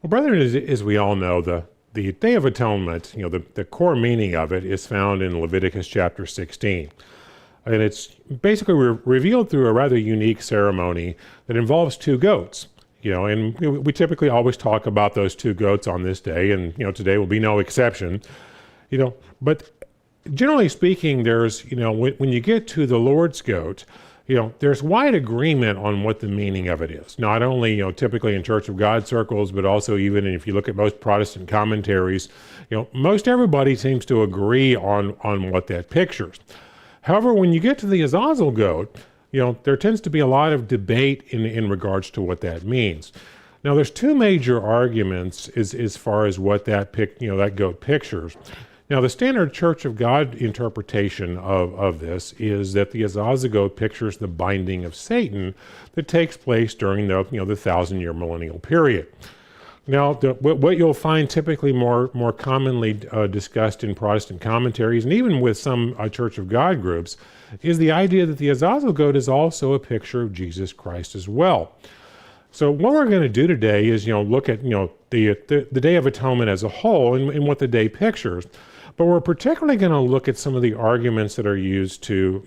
Well, brethren, as we all know, the Day of Atonement, the core meaning of it is found in Leviticus chapter 16. And it's basically revealed through a rather unique ceremony that involves two goats. And we typically always talk about those two goats on this day, and today will be no exception. But generally speaking, there's when you get to the Lord's goat, there's wide agreement on what the meaning of it is. Not only, typically in Church of God circles, but also even if you look at most Protestant commentaries, most everybody seems to agree on what that pictures. However, when you get to the Azazel goat, there tends to be a lot of debate in regards to what that means. Now, there's two major arguments as far as what that goat pictures. Now, the standard Church of God interpretation of this is that the Azazel goat pictures the binding of Satan that takes place during the 1,000-year millennial period. Now, what you'll find typically more commonly discussed in Protestant commentaries, and even with some Church of God groups, is the idea that the Azazel goat is also a picture of Jesus Christ as well. So what we're going to do today is, look at, the Day of Atonement as a whole and what the day pictures. But we're particularly going to look at some of the arguments that are used to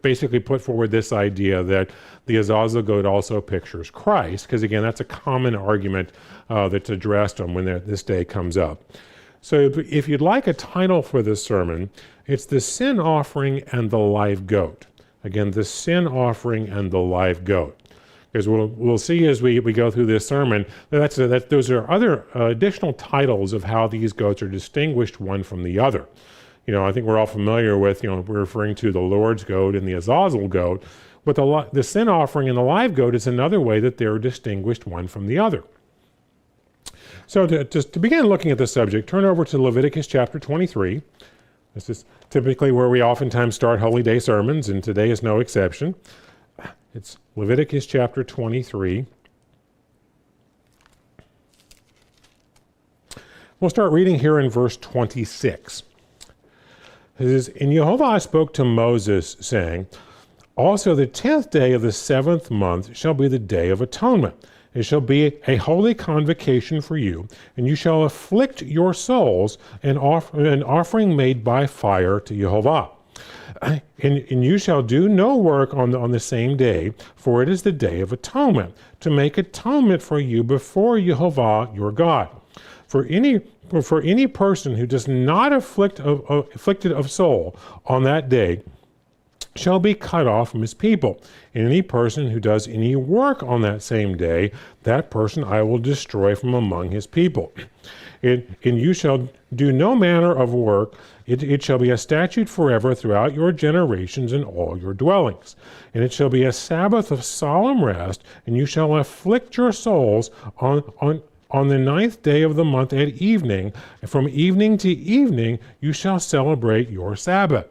basically put forward this idea that the Azazel goat also pictures Christ, because again, that's a common argument that's addressed on when this day comes up. So if you'd like a title for this sermon, it's the sin offering and the live goat. Again, the sin offering and the live goat. Because we'll see as we go through this sermon that those are other additional titles of how these goats are distinguished one from the other. I think we're all familiar with we're referring to the Lord's goat and the Azazel goat, but the sin offering and the live goat is another way that they're distinguished one from the other. So to begin looking at the subject, turn over to Leviticus chapter 23. This is typically where we oftentimes start Holy Day sermons, and today is no exception. It's Leviticus chapter 23. We'll start reading here in verse 26. It says, "And Jehovah spoke to Moses, saying, Also the 10th day of the 7th month shall be the Day of Atonement. It shall be a holy convocation for you, and you shall afflict your souls, an offering made by fire to Jehovah. And you shall do no work on the same day, for it is the Day of Atonement, to make atonement for you before Jehovah your God. For any person who does not afflicted of soul on that day shall be cut off from his people. And any person who does any work on that same day, that person I will destroy from among his people. And you shall do no manner of work. It shall be a statute forever throughout your generations in all your dwellings. And it shall be a Sabbath of solemn rest, and you shall afflict your souls on the 9th day of the month at evening. And from evening to evening you shall celebrate your Sabbath."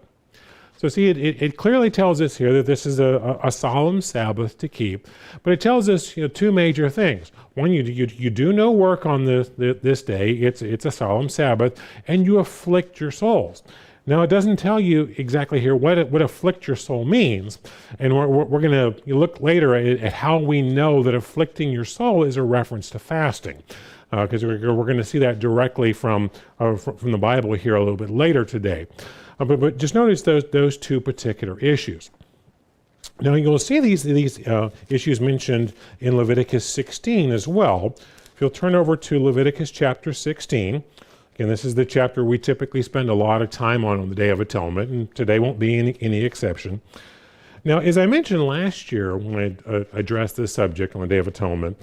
So see, it clearly tells us here that this is a solemn Sabbath to keep, but it tells us two major things. One, you do no work on this day. It's a solemn Sabbath, and you afflict your souls. Now, it doesn't tell you exactly here what afflict your soul means, and we're going to look later at how we know that afflicting your soul is a reference to fasting, because we're going to see that directly from the Bible here a little bit later today. But just notice those two particular issues. Now you'll see these issues mentioned in Leviticus 16 as well. If you'll turn over to Leviticus chapter 16, again, this is the chapter we typically spend a lot of time on the Day of Atonement, and today won't be any exception. Now, as I mentioned last year when I addressed this subject on the Day of Atonement,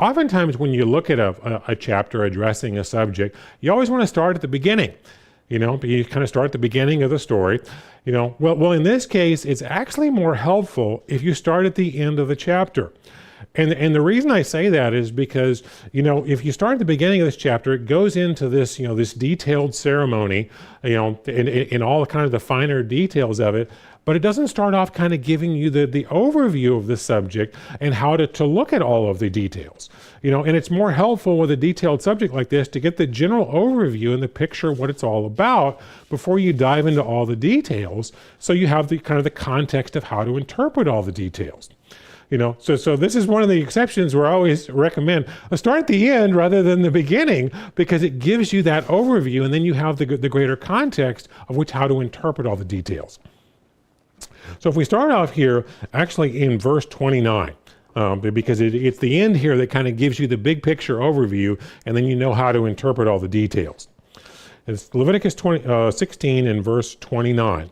oftentimes when you look at a chapter addressing a subject, you always want to start at the beginning. You kind of start at the beginning of the story. Well, in this case, it's actually more helpful if you start at the end of the chapter. And the reason I say that is because, if you start at the beginning of this chapter, it goes into this, this detailed ceremony, in all kind of the finer details of it, but it doesn't start off kind of giving you the overview of the subject and how to look at all of the details. And it's more helpful with a detailed subject like this to get the general overview and the picture of what it's all about before you dive into all the details, so you have the kind of the context of how to interpret all the details. So this is one of the exceptions where I always recommend start at the end rather than the beginning, because it gives you that overview, and then you have the greater context of how to interpret all the details. So if we start off here, actually in verse 29, because it's the end here that kind of gives you the big picture overview, and then you know how to interpret all the details. It's Leviticus 16 and verse 29. It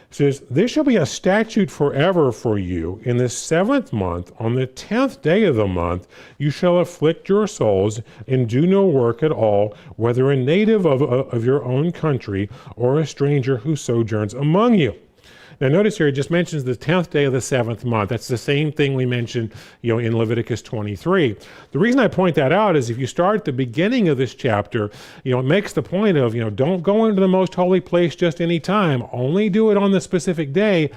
says, "This shall be a statute forever for you. In the 7th month, on the 10th day of the month, you shall afflict your souls and do no work at all, whether a native of your own country or a stranger who sojourns among you." Now notice here, it just mentions the 10th day of the 7th month. That's the same thing we mentioned, in Leviticus 23. The reason I point that out is if you start at the beginning of this chapter, it makes the point of, don't go into the most holy place just any time. Only do it on the specific day,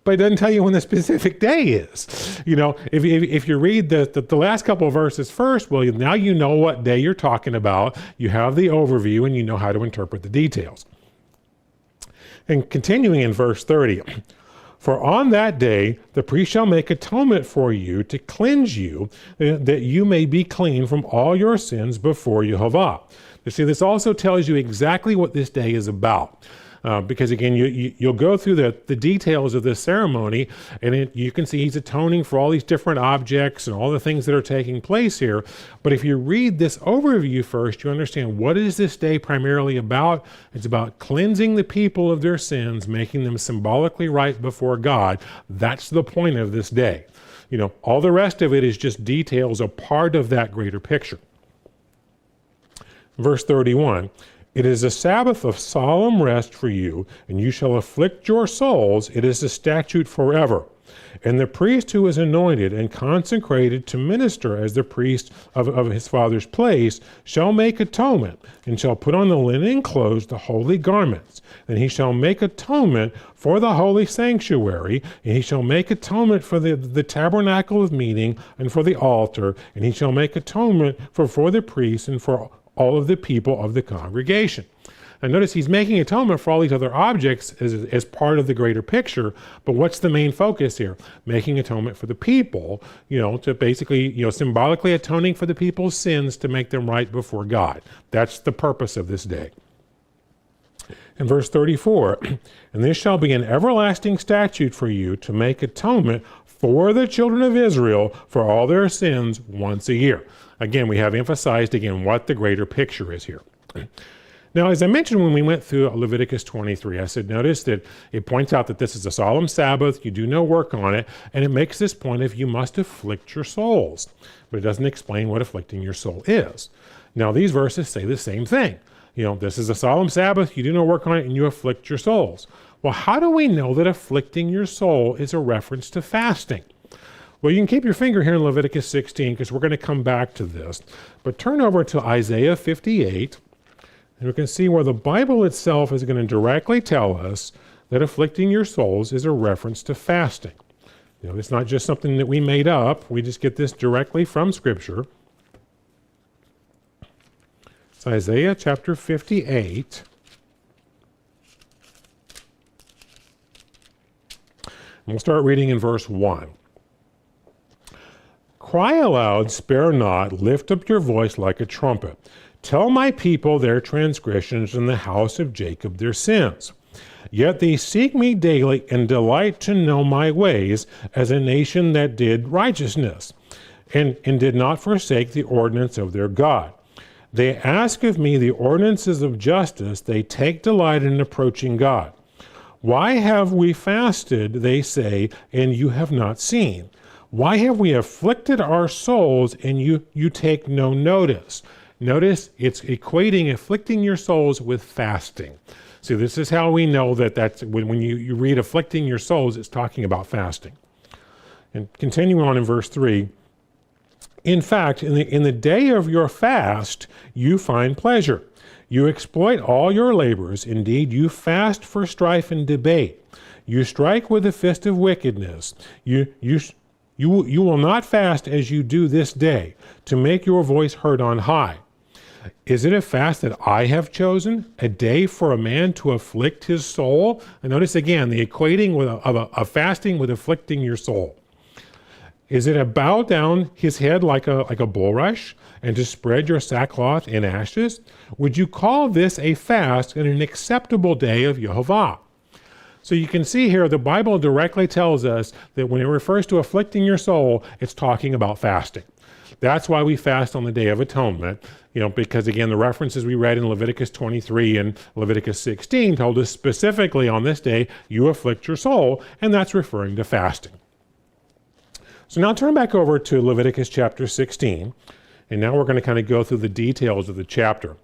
but it doesn't tell you when the specific day is. If you read the last couple of verses first, well, now you know what day you're talking about. You have the overview and you know how to interpret the details. And continuing in verse 30, "For on that day the priest shall make atonement for you to cleanse you, that you may be clean from all your sins before Yehovah." You see, this also tells you exactly what this day is about. Because again, you'll go through the details of this ceremony, and you can see he's atoning for all these different objects and all the things that are taking place here. But if you read this overview first, you understand what is this day primarily about. It's about cleansing the people of their sins, making them symbolically right before God. That's the point of this day. All the rest of it is just details, a part of that greater picture. Verse 31, "It is a Sabbath of solemn rest for you, and you shall afflict your souls. It is a statute forever. And the priest who is anointed and consecrated to minister as the priest of his father's place shall make atonement, and shall put on the linen clothes, the holy garments. And he shall make atonement for the holy sanctuary, and he shall make atonement for the tabernacle of meeting and for the altar, and he shall make atonement for the priests and for all of the people of the congregation." And notice he's making atonement for all these other objects as part of the greater picture, but what's the main focus here? Making atonement for the people, to basically, symbolically atoning for the people's sins to make them right before God. That's the purpose of this day. In verse 34, "And this shall be an everlasting statute for you to make atonement for the children of Israel for all their sins once a year." Again, we have emphasized what the greater picture is here. Now, as I mentioned when we went through Leviticus 23, I said, notice that it points out that this is a solemn Sabbath, you do no work on it, and it makes this point of you must afflict your souls. But it doesn't explain what afflicting your soul is. Now, these verses say the same thing. This is a solemn Sabbath, you do no work on it, and you afflict your souls. Well, how do we know that afflicting your soul is a reference to fasting? Well, you can keep your finger here in Leviticus 16 because we're going to come back to this. But turn over to Isaiah 58, and we can see where the Bible itself is going to directly tell us that afflicting your souls is a reference to fasting. It's not just something that we made up. We just get this directly from Scripture. It's Isaiah chapter 58. And we'll start reading in verse 1. "Cry aloud, spare not, lift up your voice like a trumpet. Tell my people their transgressions and the house of Jacob their sins. Yet they seek me daily and delight to know my ways as a nation that did righteousness and did not forsake the ordinance of their God. They ask of me the ordinances of justice. They take delight in approaching God. Why have we fasted, they say, and you have not seen? Why have we afflicted our souls and you take no notice?" Notice it's equating afflicting your souls with fasting. See, this is how we know that's when you read afflicting your souls, it's talking about fasting. And continuing on in verse 3, "In fact, in the day of your fast, you find pleasure. You exploit all your labors. Indeed, you fast for strife and debate. You strike with the fist of wickedness. You will not fast as you do this day, to make your voice heard on high. Is it a fast that I have chosen, a day for a man to afflict his soul?" And notice again the equating of fasting with afflicting your soul. Is it to bow down his head like a bulrush and to spread your sackcloth in ashes? Would you call this a fast and an acceptable day of Yehovah? So you can see here, the Bible directly tells us that when it refers to afflicting your soul, it's talking about fasting. That's why we fast on the Day of Atonement, because again, the references we read in Leviticus 23 and Leviticus 16 told us specifically on this day, you afflict your soul, and that's referring to fasting. So now turn back over to Leviticus chapter 16, and now we're going to kind of go through the details of the chapter.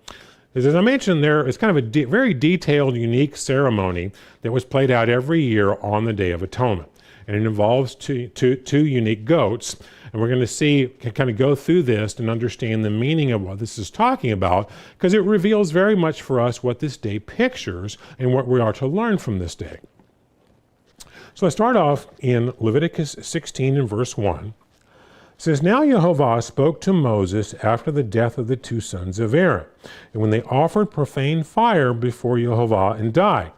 As I mentioned, there is kind of a very detailed, unique ceremony that was played out every year on the Day of Atonement. And it involves two unique goats. And we're going to see, kind of go through this and understand the meaning of what this is talking about, because it reveals very much for us what this day pictures and what we are to learn from this day. So I start off in Leviticus 16 and verse 1. It says, Now Yehovah spoke to Moses after the death of the two sons of Aaron, and when they offered profane fire before Yehovah and died.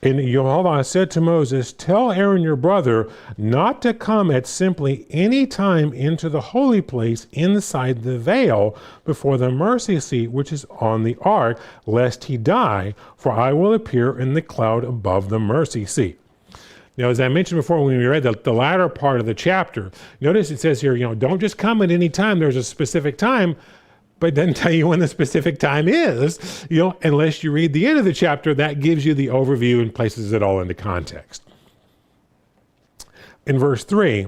And Yehovah said to Moses, Tell Aaron your brother not to come at simply any time into the holy place inside the veil before the mercy seat which is on the ark, lest he die, for I will appear in the cloud above the mercy seat. Now, as I mentioned before, when we read the latter part of the chapter, notice it says here, don't just come at any time. There's a specific time, but it doesn't tell you when the specific time is, unless you read the end of the chapter. That gives you the overview and places it all into context. In verse 3,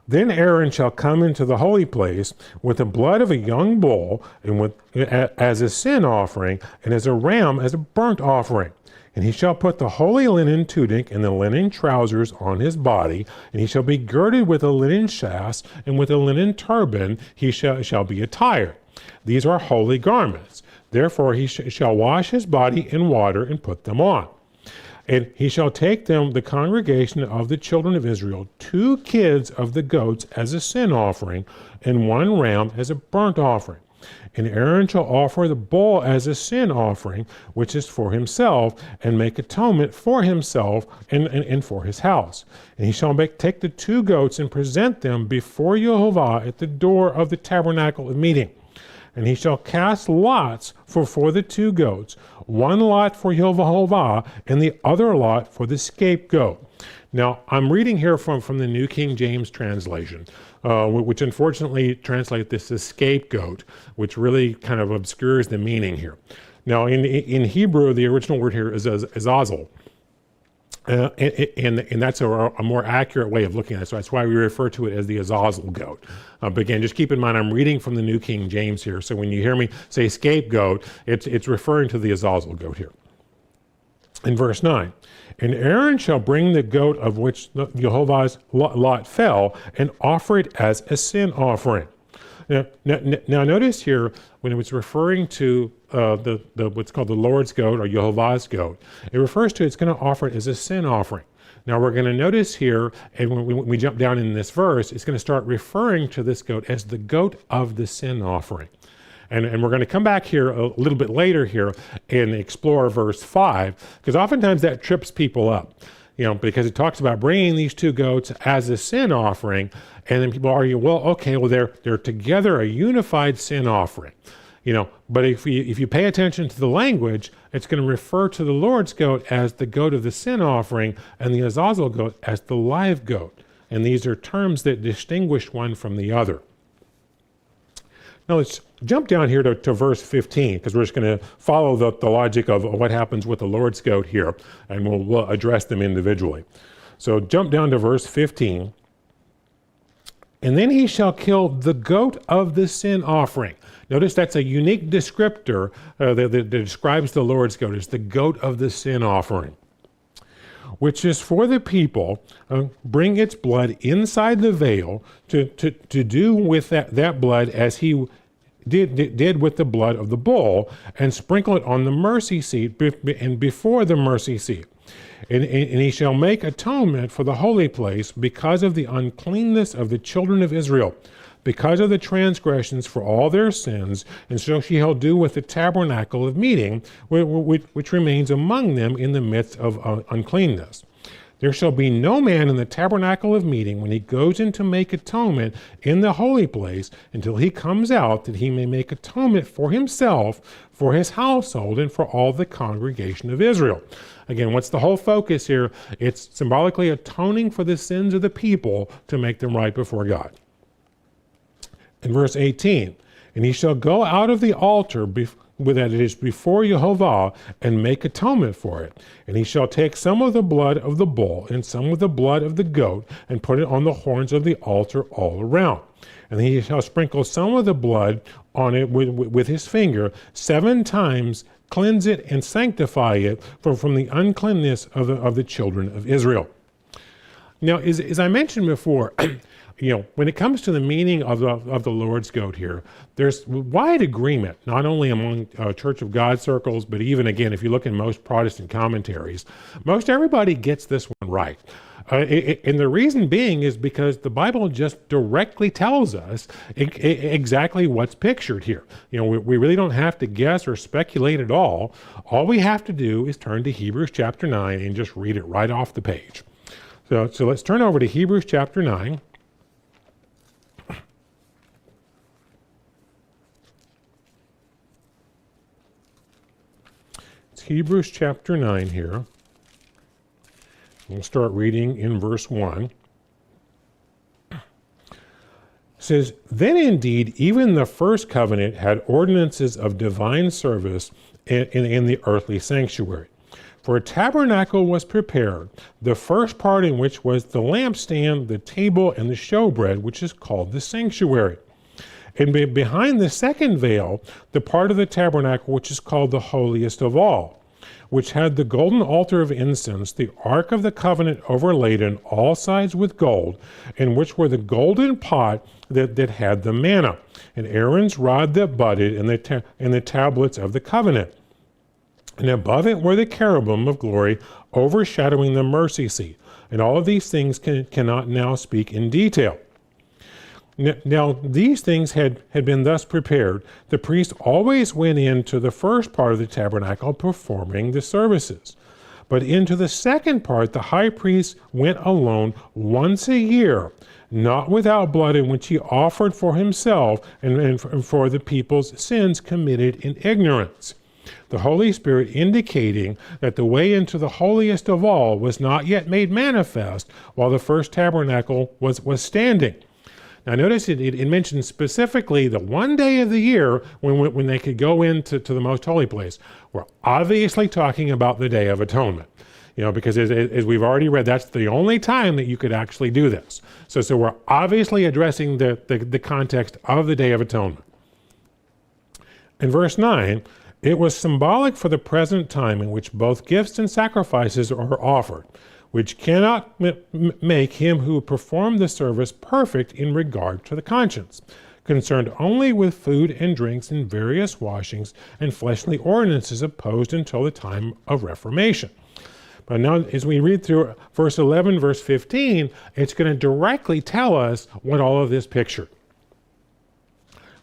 Then Aaron shall come into the holy place with the blood of a young bull and as a sin offering, and as a ram as a burnt offering. And he shall put the holy linen tunic and the linen trousers on his body, and he shall be girded with a linen shast, and with a linen turban he shall be attired. These are holy garments. Therefore he shall wash his body in water and put them on. And he shall take them, the congregation of the children of Israel, 2 kids of the goats as a sin offering, and 1 ram as a burnt offering. And Aaron shall offer the bull as a sin offering, which is for himself, and make atonement for himself and for his house. And he shall take the 2 goats and present them before Yehovah at the door of the tabernacle of meeting. And he shall cast lots for the 2 goats, 1 lot for Yehovah, and the other lot for the scapegoat. Now, I'm reading here from the New King James translation, which unfortunately translates this as scapegoat, which really kind of obscures the meaning here. Now, in Hebrew, the original word here is azazel. And that's a more accurate way of looking at it. So that's why we refer to it as the azazel goat. But again, just keep in mind, I'm reading from the New King James here. So when you hear me say scapegoat, it's referring to the azazel goat here. In verse 9, And Aaron shall bring the goat of which Jehovah's lot fell, and offer it as a sin offering. Now notice here, when it was referring to what's called the Lord's goat or Jehovah's goat, it refers to it's going to offer it as a sin offering. Now we're going to notice here, and when we jump down in this verse, it's going to start referring to this goat as the goat of the sin offering. And we're going to come back here a little bit later here and explore verse 5, because oftentimes that trips people up, because it talks about bringing these 2 goats as a sin offering, and then people argue, they're together a unified sin offering, But if you pay attention to the language, it's going to refer to the Lord's goat as the goat of the sin offering, and the Azazel goat as the live goat, and these are terms that distinguish one from the other. Now let's jump down here to verse 15, because we're just going to follow the logic of what happens with the Lord's goat here, and we'll address them individually. So jump down to verse 15. And then he shall kill the goat of the sin offering. Notice that's a unique descriptor that describes the Lord's goat as the goat of the sin offering, which is for the people. Bring its blood inside the veil to do with that blood as he did with the blood of the bull, and sprinkle it on the mercy seat and before the mercy seat. And he shall make atonement for the holy place because of the uncleanness of the children of Israel, because of the transgressions for all their sins, and so shall do with the tabernacle of meeting, which remains among them in the midst of uncleanness. There shall be no man in the tabernacle of meeting when he goes in to make atonement in the holy place until he comes out, that he may make atonement for himself, for his household, and for all the congregation of Israel. Again, what's the whole focus here? It's symbolically atoning for the sins of the people to make them right before God. In verse 18, and he shall go out of the altar that it is before Jehovah, and make atonement for it. And he shall take some of the blood of the bull and some of the blood of the goat, and put it on the horns of the altar all around. And he shall sprinkle some of the blood on it with his finger 7 times, cleanse it and sanctify it from the uncleanness of the children of Israel. Now, as I mentioned before, when it comes to the meaning of the Lord's goat here, there's wide agreement, not only among Church of God circles, but even, again, if you look in most Protestant commentaries, most everybody gets this one right. And the reason being is because the Bible just directly tells us exactly what's pictured here. We really don't have to guess or speculate at all. All we have to do is turn to Hebrews chapter 9 and just read it right off the page. So let's turn over to Hebrews chapter 9. It's Hebrews chapter 9 here. We'll start reading in verse 1. It says, Then indeed, even the first covenant had ordinances of divine service in the earthly sanctuary. For a tabernacle was prepared, the first part in which was the lampstand, the table, and the showbread, which is called the sanctuary. And behind the second veil, the part of the tabernacle which is called the holiest of all, which had the golden altar of incense, the ark of the covenant overlaid on all sides with gold, in which were the golden pot that had the manna, and Aaron's rod that budded, and the tablets of the covenant. And above it were the cherubim of glory overshadowing the mercy seat. And all of these things cannot now speak in detail. Now, these things had been thus prepared. The priest always went into the first part of the tabernacle performing the services. But into the second part, the high priest went alone once a year, not without blood, in which he offered for himself and for the people's sins committed in ignorance. The Holy Spirit indicating that the way into the holiest of all was not yet made manifest while the first tabernacle was standing. Now notice it mentions specifically the one day of the year when they could go into the most holy place. We're obviously talking about the Day of Atonement, because as we've already read, that's the only time that you could actually do this. So we're obviously addressing the context of the Day of Atonement. In verse 9, it was symbolic for the present time in which both gifts and sacrifices are offered, which cannot make him who performed the service perfect in regard to the conscience, concerned only with food and drinks and various washings and fleshly ordinances opposed until the time of Reformation. But now, as we read through verse 11, verse 15, it's going to directly tell us what all of this pictured.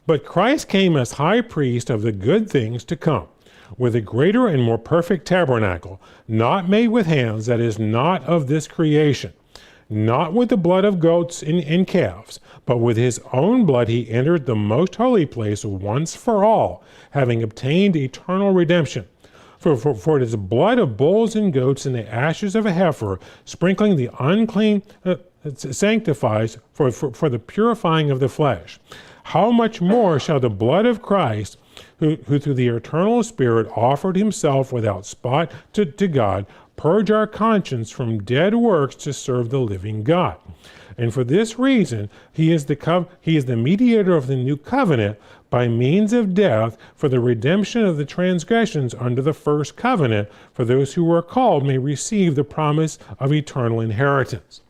But Christ came as high priest of the good things to come, with a greater and more perfect tabernacle, not made with hands, that is not of this creation, not with the blood of goats and calves, but with his own blood he entered the most holy place once for all, having obtained eternal redemption. For it is the blood of bulls and goats and the ashes of a heifer, sprinkling the unclean, sanctifies for the purifying of the flesh. How much more shall the blood of Christ, who through the eternal Spirit offered himself without spot to God, purge our conscience from dead works to serve the living God? And for this reason, he is the mediator of the new covenant by means of death for the redemption of the transgressions under the first covenant, for those who were called may receive the promise of eternal inheritance.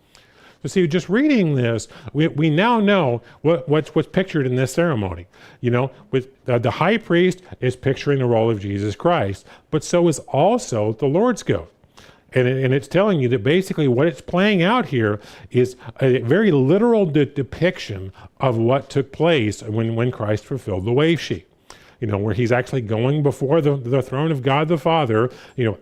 So see, just reading this, we now know what's pictured in this ceremony. With the high priest is picturing the role of Jesus Christ, but so is also the Lord's goat. And it's telling you that basically what it's playing out here is a very literal depiction of what took place when Christ fulfilled the wave sheet. where he's actually going before the throne of God the Father,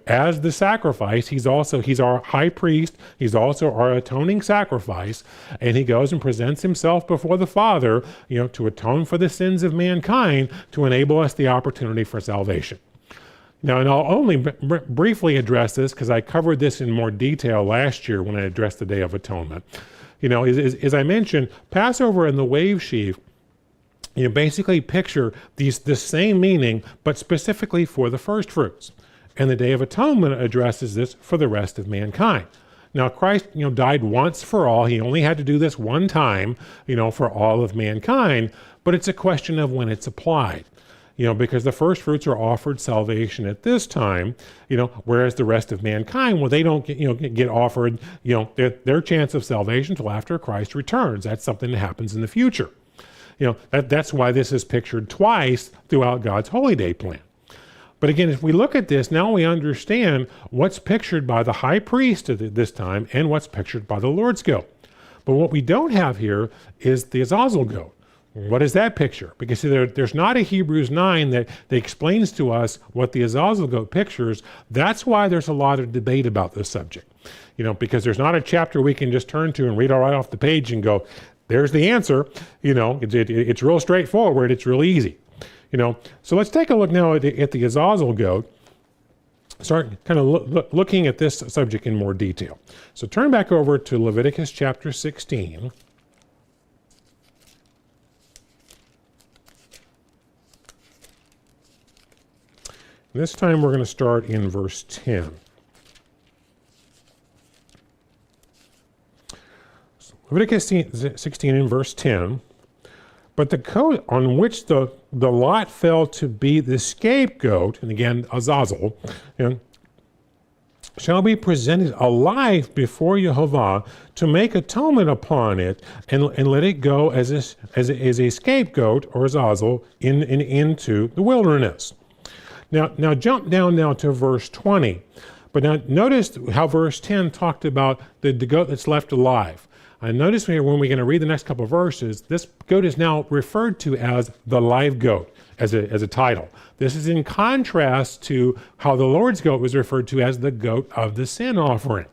as the sacrifice. He's our high priest. He's also our atoning sacrifice. And he goes and presents himself before the Father, to atone for the sins of mankind, to enable us the opportunity for salvation. Now, and I'll only briefly address this because I covered this in more detail last year when I addressed the Day of Atonement. As I mentioned, Passover and the wave sheaf, basically picture the same meaning, but specifically for the first fruits. And the Day of Atonement addresses this for the rest of mankind. Now, Christ, died once for all. He only had to do this one time, for all of mankind, but it's a question of when it's applied. Because the first fruits are offered salvation at this time, whereas the rest of mankind, well, they don't get offered, their chance of salvation until after Christ returns. That's something that happens in the future. That's why this is pictured twice throughout God's holy day plan. But again, if we look at this, now we understand what's pictured by the high priest at this time and what's pictured by the Lord's goat. But what we don't have here is the Azazel goat. What is that picture? Because see, there's not a Hebrews 9 that explains to us what the Azazel goat pictures. That's why there's a lot of debate about this subject. Because there's not a chapter we can just turn to and read right off the page and go, there's the answer. It's real straightforward. It's real easy. So let's take a look now at the Azazel goat. Start kind of looking at this subject in more detail. So turn back over to Leviticus chapter 16. This time we're going to start in verse 10. So Leviticus 16 in verse 10. But the coat on which the lot fell to be the scapegoat, and again, Azazel, shall be presented alive before Yehovah to make atonement upon it, and let it go as a scapegoat, or Azazel, into the wilderness. Now jump down now to verse 20. But now notice how verse 10 talked about the goat that's left alive. And notice when we're going to read the next couple of verses, this goat is now referred to as the live goat as a title. This is in contrast to how the Lord's goat was referred to as the goat of the sin offering.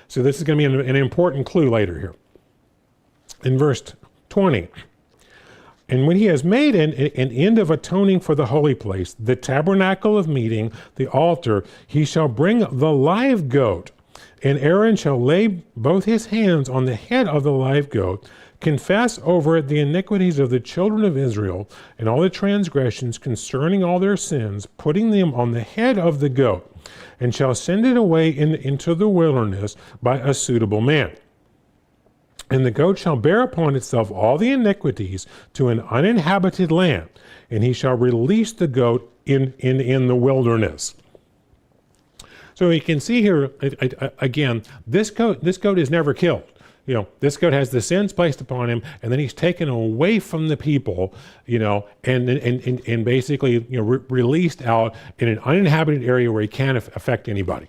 So this is going to be an important clue later here. In verse 20. And when he has made an end of atoning for the holy place, the tabernacle of meeting, the altar, he shall bring the live goat, and Aaron shall lay both his hands on the head of the live goat, confess over it the iniquities of the children of Israel, and all the transgressions concerning all their sins, putting them on the head of the goat, and shall send it away into the wilderness by a suitable man. And the goat shall bear upon itself all the iniquities to an uninhabited land, and he shall release the goat in the wilderness. So you can see here, again, this goat is never killed. This goat has the sins placed upon him, and then he's taken away from the people, and basically, released out in an uninhabited area where he can't affect anybody.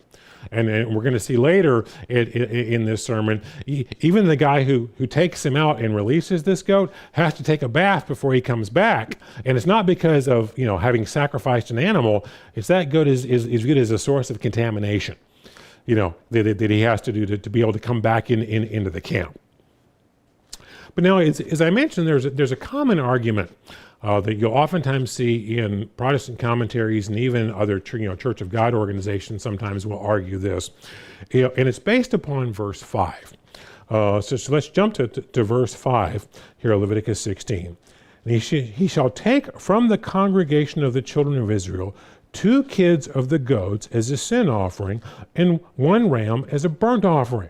And we're going to see later in this sermon, even the guy who takes him out and releases this goat has to take a bath before he comes back. And it's not because of having sacrificed an animal. It's that goat is viewed as a source of contamination, that he has to do to be able to come back into the camp. But now, as I mentioned, there's a common argument that you'll oftentimes see in Protestant commentaries, and even other Church of God organizations sometimes will argue this. And it's based upon verse 5. So let's jump to verse 5 here, Leviticus 16. And he shall take from the congregation of the children of Israel 2 kids of the goats as a sin offering, and 1 ram as a burnt offering.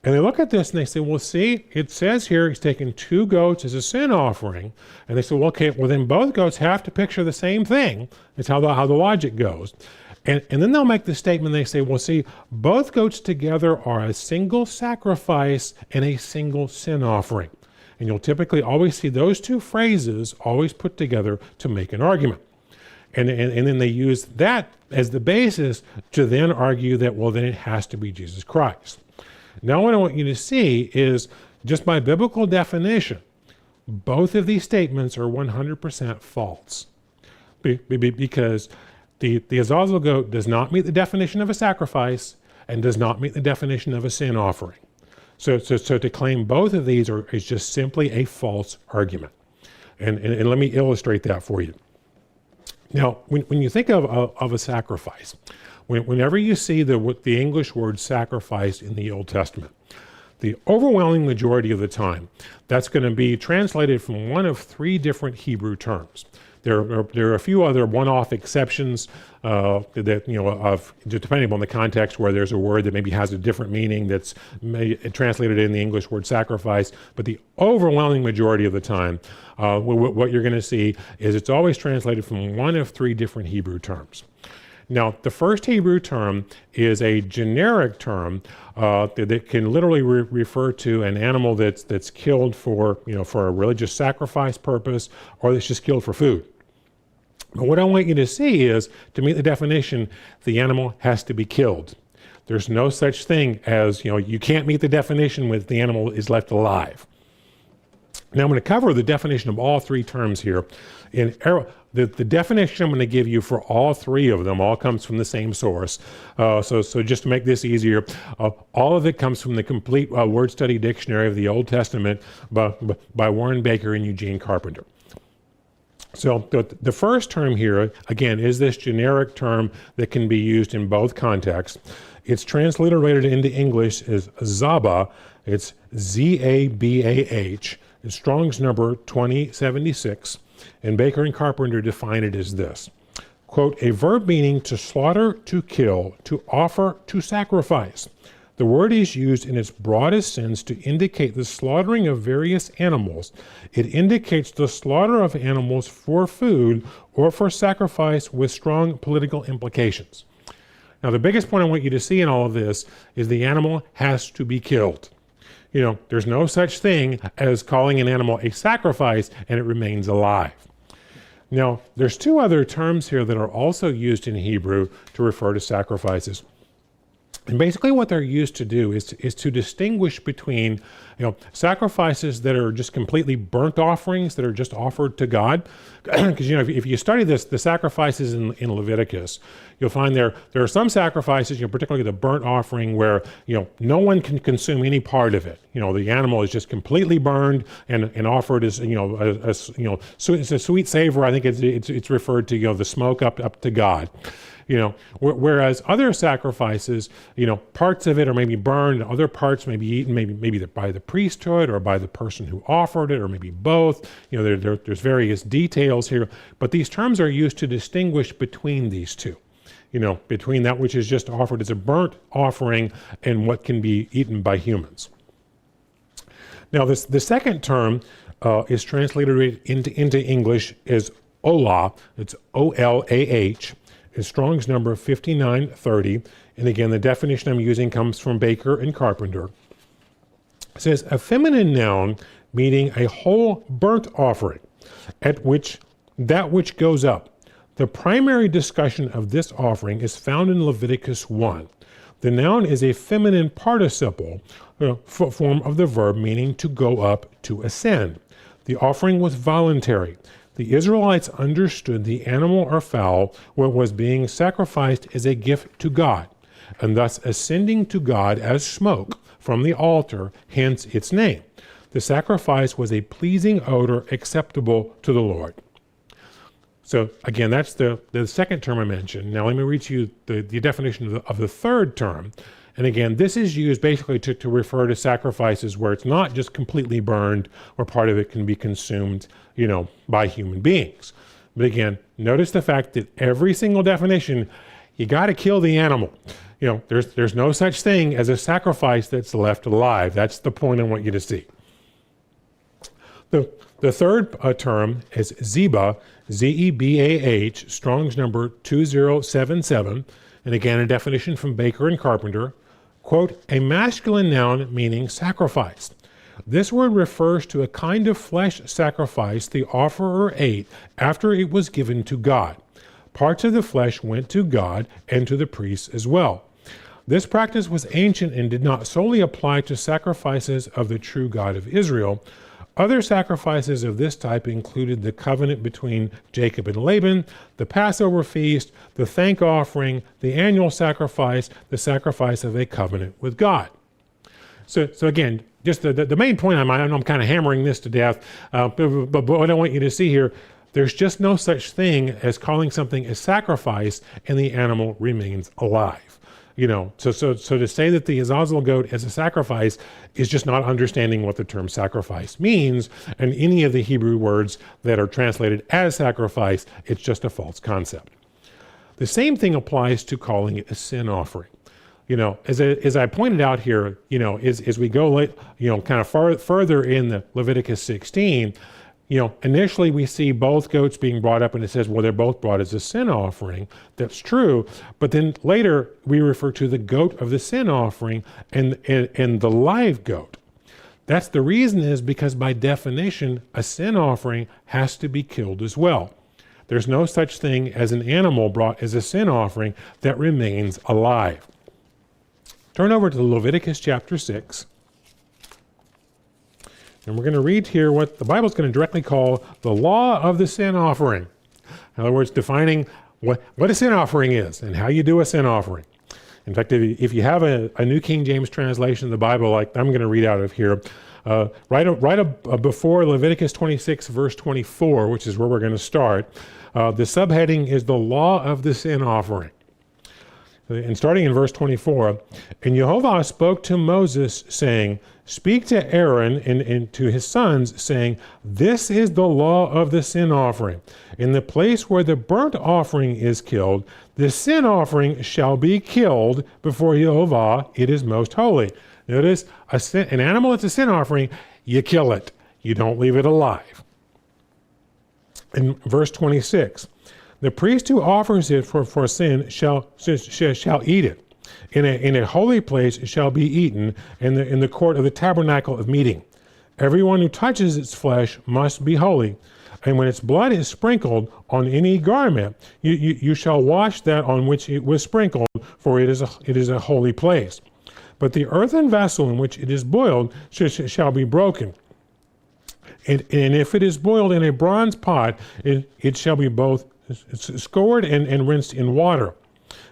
And they look at this and they say, well, see, it says here he's taking 2 goats as a sin offering. And they say, well, okay, well, then both goats have to picture the same thing. It's how the logic goes. And then they'll make the statement, they say, well, see, both goats together are a single sacrifice and a single sin offering. And you'll typically always see those 2 phrases always put together to make an argument. And then they use that as the basis to then argue that, well, then it has to be Jesus Christ. Now what I want you to see is, just by biblical definition, both of these statements are 100% false. because the Azazel goat does not meet the definition of a sacrifice and does not meet the definition of a sin offering. So to claim both of these is just simply a false argument. And let me illustrate that for you. Now, when you think of a sacrifice, whenever you see the English word sacrifice in the Old Testament, the overwhelming majority of the time, that's going to be translated from one of three different Hebrew terms. There are a few other one-off exceptions that, depending on the context, where there's a word that maybe has a different meaning that's translated in the English word sacrifice. But the overwhelming majority of the time, what you're going to see is it's always translated from one of three different Hebrew terms. Now, the first Hebrew term is a generic term that can literally refer to an animal that's killed for a religious sacrifice purpose, or that's just killed for food. But what I want you to see is, to meet the definition, the animal has to be killed. There's no such thing as, you can't meet the definition when the animal is left alive. Now I'm going to cover the definition of all three terms here. The definition I'm going to give you for all three of them all comes from the same source. So just to make this easier, all of it comes from the complete word study dictionary of the Old Testament by Warren Baker and Eugene Carpenter. So the first term here, again, is this generic term that can be used in both contexts. It's transliterated into English as Zabah. It's Z-A-B-A-H. It's Strong's number 2076. And Baker and Carpenter define it as this. Quote, a verb meaning to slaughter, to kill, to offer, to sacrifice. The word is used in its broadest sense to indicate the slaughtering of various animals. It indicates the slaughter of animals for food or for sacrifice with strong political implications. Now, the biggest point I want you to see in all of this is the animal has to be killed. There's no such thing as calling an animal a sacrifice and it remains alive. Now, there's two other terms here that are also used in Hebrew to refer to sacrifices. And basically what they're used to do is to distinguish between, sacrifices that are just completely burnt offerings that are just offered to God. Because, if you study the sacrifices in Leviticus, you'll find there are some sacrifices, particularly the burnt offering, where, no one can consume any part of it. The animal is just completely burned and offered as, it's a sweet savor. I think it's referred to, the smoke up to God. Whereas other sacrifices, parts of it are maybe burned, other parts may be eaten, maybe by the priesthood or by the person who offered it, or maybe both. There's various details here, but these terms are used to distinguish between these two. Between that which is just offered as a burnt offering and what can be eaten by humans. Now, the second term is translated into English as olah. It's O-L-A-H. Is Strong's number 5930. And again, the definition I'm using comes from Baker and Carpenter. It says, a feminine noun meaning a whole burnt offering, at which that which goes up. The primary discussion of this offering is found in Leviticus 1. The noun is a feminine participle form of the verb meaning to go up, to ascend. The offering was voluntary. The Israelites understood the animal or fowl was being sacrificed as a gift to God, and thus ascending to God as smoke from the altar, hence its name. The sacrifice was a pleasing odor acceptable to the Lord. So again, that's the second term I mentioned. Now let me read you the definition of the third term. And again, this is used basically to refer to sacrifices where it's not just completely burned or part of it can be consumed, by human beings. But again, notice the fact that every single definition, you got to kill the animal. There's no such thing as a sacrifice that's left alive. That's the point I want you to see. The third term is Zebah, Z-E-B-A-H, Strong's number 2077. And again, a definition from Baker and Carpenter. Quote, a masculine noun meaning sacrifice. This word refers to a kind of flesh sacrifice the offerer ate after it was given to God. Parts of the flesh went to God and to the priests as well. This practice was ancient and did not solely apply to sacrifices of the true God of Israel. Other sacrifices of this type included the covenant between Jacob and Laban, the Passover feast, the thank offering, the annual sacrifice, the sacrifice of a covenant with God. So again, just the main point, I'm kind of hammering this to death, but what I want you to see here, there's just no such thing as calling something a sacrifice and the animal remains alive. So to say that the Azazel goat as a sacrifice is just not understanding what the term sacrifice means, and any of the Hebrew words that are translated as sacrifice, it's just a false concept. The same thing applies to calling it a sin offering. As I pointed out here, as we go kind of further in the Leviticus 16, initially we see both goats being brought up and it says, well, they're both brought as a sin offering. That's true. But then later we refer to the goat of the sin offering and the live goat. That's the reason is because by definition, a sin offering has to be killed as well. There's no such thing as an animal brought as a sin offering that remains alive. Turn over to Leviticus chapter 6. And we're going to read here what the Bible is going to directly call the law of the sin offering. In other words, defining what a sin offering is and how you do a sin offering. In fact, if you have a New King James translation of the Bible, like I'm going to read out of here, right before Leviticus 26, verse 24, which is where we're going to start, the subheading is the law of the sin offering. And starting in verse 24, and Jehovah spoke to Moses, saying, speak to Aaron and to his sons, saying, this is the law of the sin offering. In the place where the burnt offering is killed, the sin offering shall be killed before Jehovah. It is most holy. Notice, an animal that's a sin offering, you kill it. You don't leave it alive. In verse 26, the priest who offers it for sin shall eat it. In a holy place it shall be eaten in the court of the tabernacle of meeting. Everyone who touches its flesh must be holy. And when its blood is sprinkled on any garment, you shall wash that on which it was sprinkled, for it is a holy place. But the earthen vessel in which it is boiled shall be broken. And if it is boiled in a bronze pot, it shall be both scoured and rinsed in water.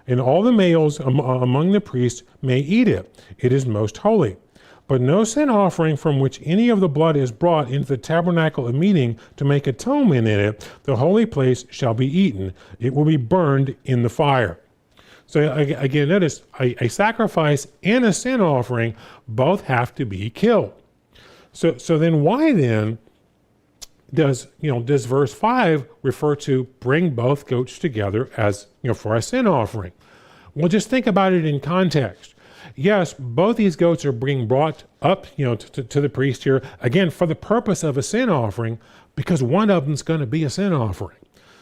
And all the males among the priests may eat it. It is most holy. But no sin offering from which any of the blood is brought into the tabernacle of meeting to make atonement in it, the holy place shall be eaten. It will be burned in the fire. So again, notice a sacrifice and a sin offering both have to be killed. So then why then does verse 5 refer to bring both goats together as for a sin offering? Well, just think about it in context. Yes, both these goats are being brought up to the priest here, again, for the purpose of a sin offering, because one of them's going to be a sin offering.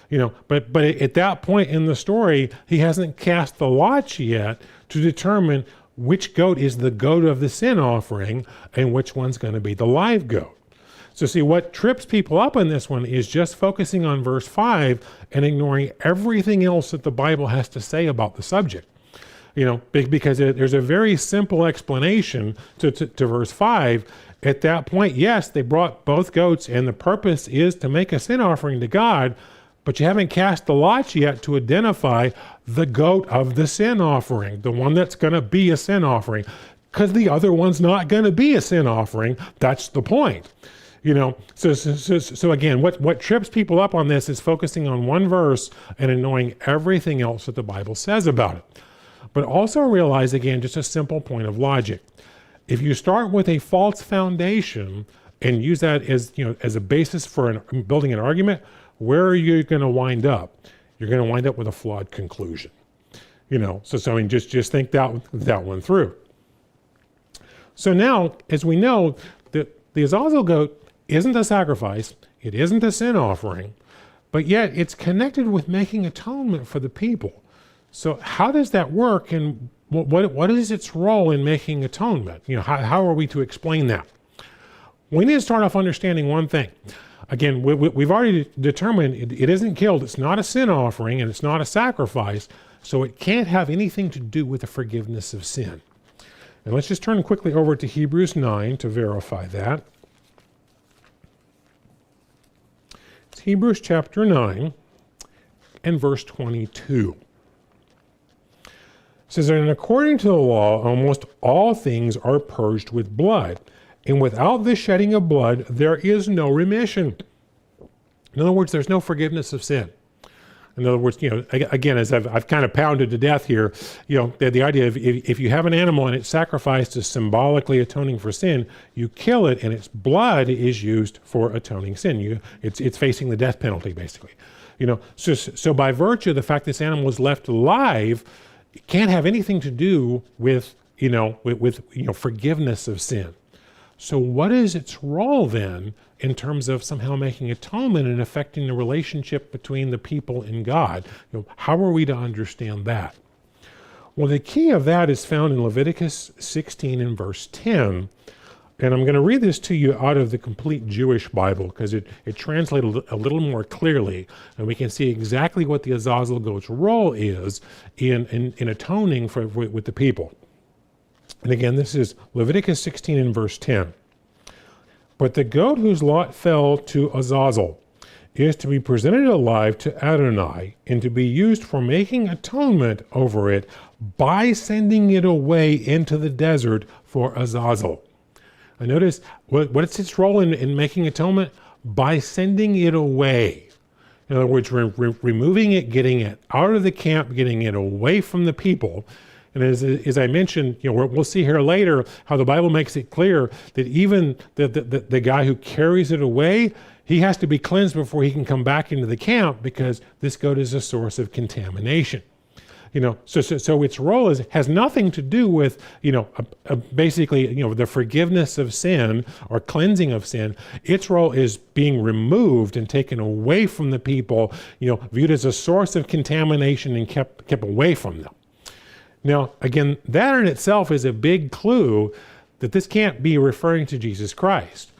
But at that point in the story, he hasn't cast the lots yet to determine which goat is the goat of the sin offering and which one's going to be the live goat. So see, what trips people up in this one is just focusing on verse 5 and ignoring everything else that the Bible has to say about the subject. Because there's a very simple explanation to verse 5. At that point, yes, they brought both goats, and the purpose is to make a sin offering to God, but you haven't cast the lots yet to identify the goat of the sin offering, the one that's going to be a sin offering, because the other one's not going to be a sin offering. That's the point. So again, what trips people up on this is focusing on one verse and ignoring everything else that the Bible says about it. But also realize, again, just a simple point of logic. If you start with a false foundation and use that as a basis for building an argument, where are you going to wind up? You're going to wind up with a flawed conclusion. So I mean, just think that one through. So now, as we know, the Azazel goat isn't a sacrifice, it isn't a sin offering, but yet it's connected with making atonement for the people. So how does that work, and what is its role in making atonement? How are we to explain that? We need to start off understanding one thing. Again, we've already determined it isn't killed, it's not a sin offering, and it's not a sacrifice, so it can't have anything to do with the forgiveness of sin. And let's just turn quickly over to Hebrews 9 to verify that. It's Hebrews chapter 9 and verse 22. It says, and according to the law, almost all things are purged with blood, and without the shedding of blood, there is no remission. In other words, there's no forgiveness of sin. In other words, again, as I've kind of pounded to death here, the idea of if you have an animal and it's sacrificed as symbolically atoning for sin, you kill it and its blood is used for atoning sin. It's facing the death penalty, basically. So by virtue of the fact this animal is left alive, it can't have anything to do with forgiveness of sin. So what is its role then in terms of somehow making atonement and affecting the relationship between the people and God? How are we to understand that? Well, the key of that is found in Leviticus 16 and verse 10. And I'm going to read this to you out of the Complete Jewish Bible because it translates a little more clearly, and we can see exactly what the Azazel goat's role is in atoning with the people. And again, this is Leviticus 16 and verse 10. But the goat whose lot fell to Azazel is to be presented alive to Adonai and to be used for making atonement over it by sending it away into the desert for Azazel. And notice, what's its role in making atonement? By sending it away. In other words, removing it, getting it out of the camp, getting it away from the people. And as I mentioned, we'll see here later how the Bible makes it clear that even the guy who carries it away, he has to be cleansed before he can come back into the camp because this goat is a source of contamination. So its role has nothing to do with, basically, the forgiveness of sin or cleansing of sin. Its role is being removed and taken away from the people, viewed as a source of contamination and kept away from them. Now, again, that in itself is a big clue that this can't be referring to Jesus Christ,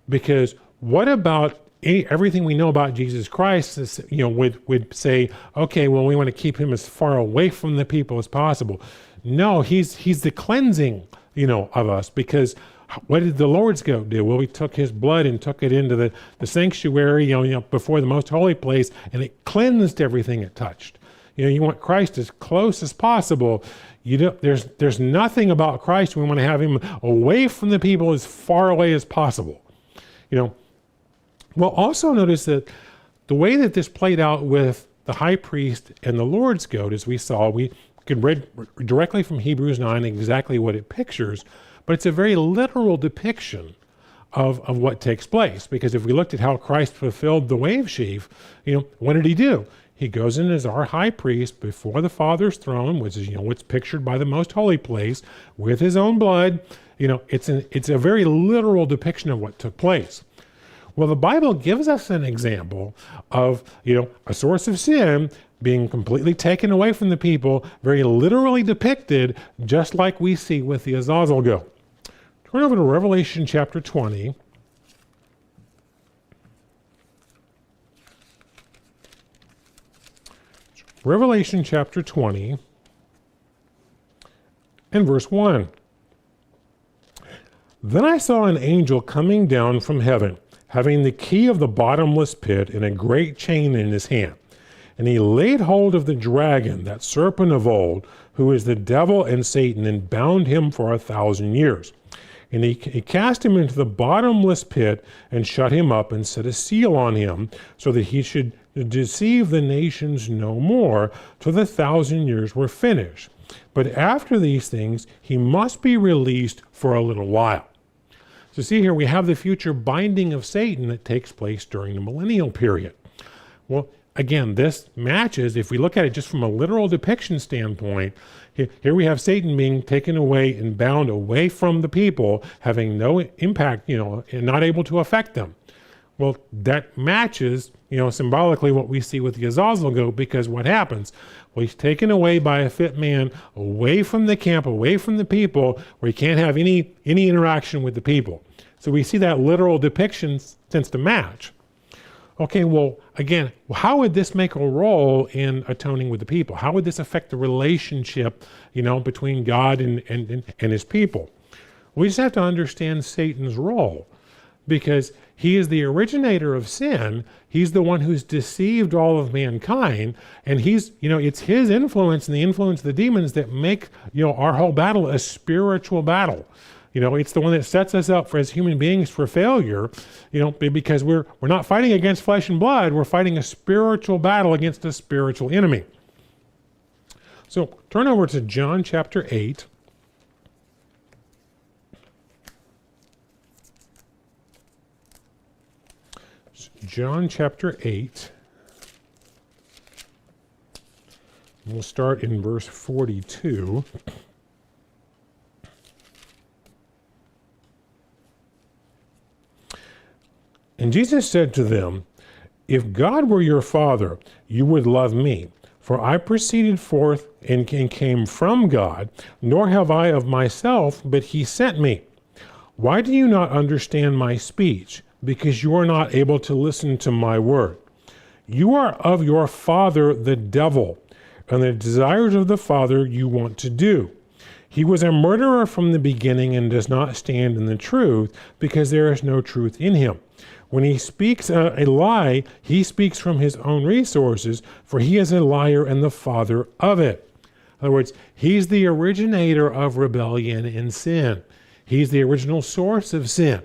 because what about everything we know about Jesus Christ is, would say, okay, well, we want to keep him as far away from the people as possible. No, he's the cleansing, of us, because what did the Lord's goat do? Well, he took his blood and took it into the sanctuary, before the most holy place, and it cleansed everything it touched. You want Christ as close as possible. There's nothing about Christ. We want to have him away from the people as far away as possible. Well, also notice that the way that this played out with the high priest and the Lord's goat, as we saw, we could read directly from Hebrews 9 exactly what it pictures, but it's a very literal depiction of what takes place. Because if we looked at how Christ fulfilled the wave sheaf, what did he do? He goes in as our high priest before the Father's throne, which is, what's pictured by the most holy place, with his own blood. It's a very literal depiction of what took place. Well, the Bible gives us an example of, a source of sin being completely taken away from the people, very literally depicted, just like we see with the Azazel goat. Turn over to Revelation chapter 20. Revelation chapter 20 and verse 1. Then I saw an angel coming down from heaven, having the key of the bottomless pit and a great chain in his hand. And he laid hold of the dragon, that serpent of old, who is the devil and Satan, and bound him for 1,000 years. And he cast him into the bottomless pit and shut him up and set a seal on him, so that he should deceive the nations no more till the 1,000 years were finished. But after these things, he must be released for a little while. So see here, we have the future binding of Satan that takes place during the millennial period. Well, again, this matches, if we look at it just from a literal depiction standpoint, here we have Satan being taken away and bound away from the people, having no impact, and not able to affect them. Well, that matches, symbolically what we see with the Azazel goat, because what happens? Well, he's taken away by a fit man, away from the camp, away from the people, where he can't have any interaction with the people. So we see that literal depiction tends to match. Okay, well, again, how would this make a role in atoning with the people? How would this affect the relationship, between God and his people? We just have to understand Satan's role, because He is the originator of sin. He's the one who's deceived all of mankind. And it's his influence and the influence of the demons that make, our whole battle a spiritual battle. It's the one that sets us up as human beings for failure, because we're not fighting against flesh and blood. We're fighting a spiritual battle against a spiritual enemy. So turn over to John chapter 8. John chapter 8. We'll start in verse 42. And Jesus said to them, "If God were your Father, you would love me, for I proceeded forth and came from God, nor have I of myself, but he sent me. Why do you not understand my speech? Because you are not able to listen to my word. You are of your father the devil, and the desires of the father you want to do. He was a murderer from the beginning and does not stand in the truth, because there is no truth in him. When he speaks a lie, he speaks from his own resources, for he is a liar and the father of it." In other words, he's the originator of rebellion and sin. He's the original source of sin.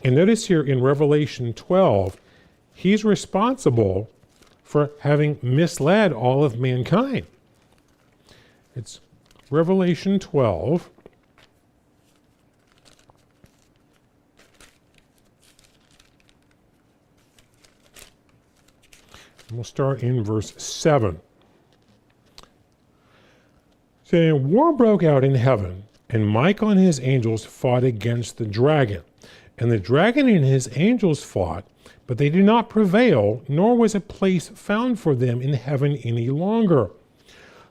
And notice here in Revelation 12, he's responsible for having misled all of mankind. It's Revelation 12. And we'll start in verse 7. Saying, "War broke out in heaven, and Michael and his angels fought against the dragon. And the dragon and his angels fought, but they did not prevail, nor was a place found for them in heaven any longer.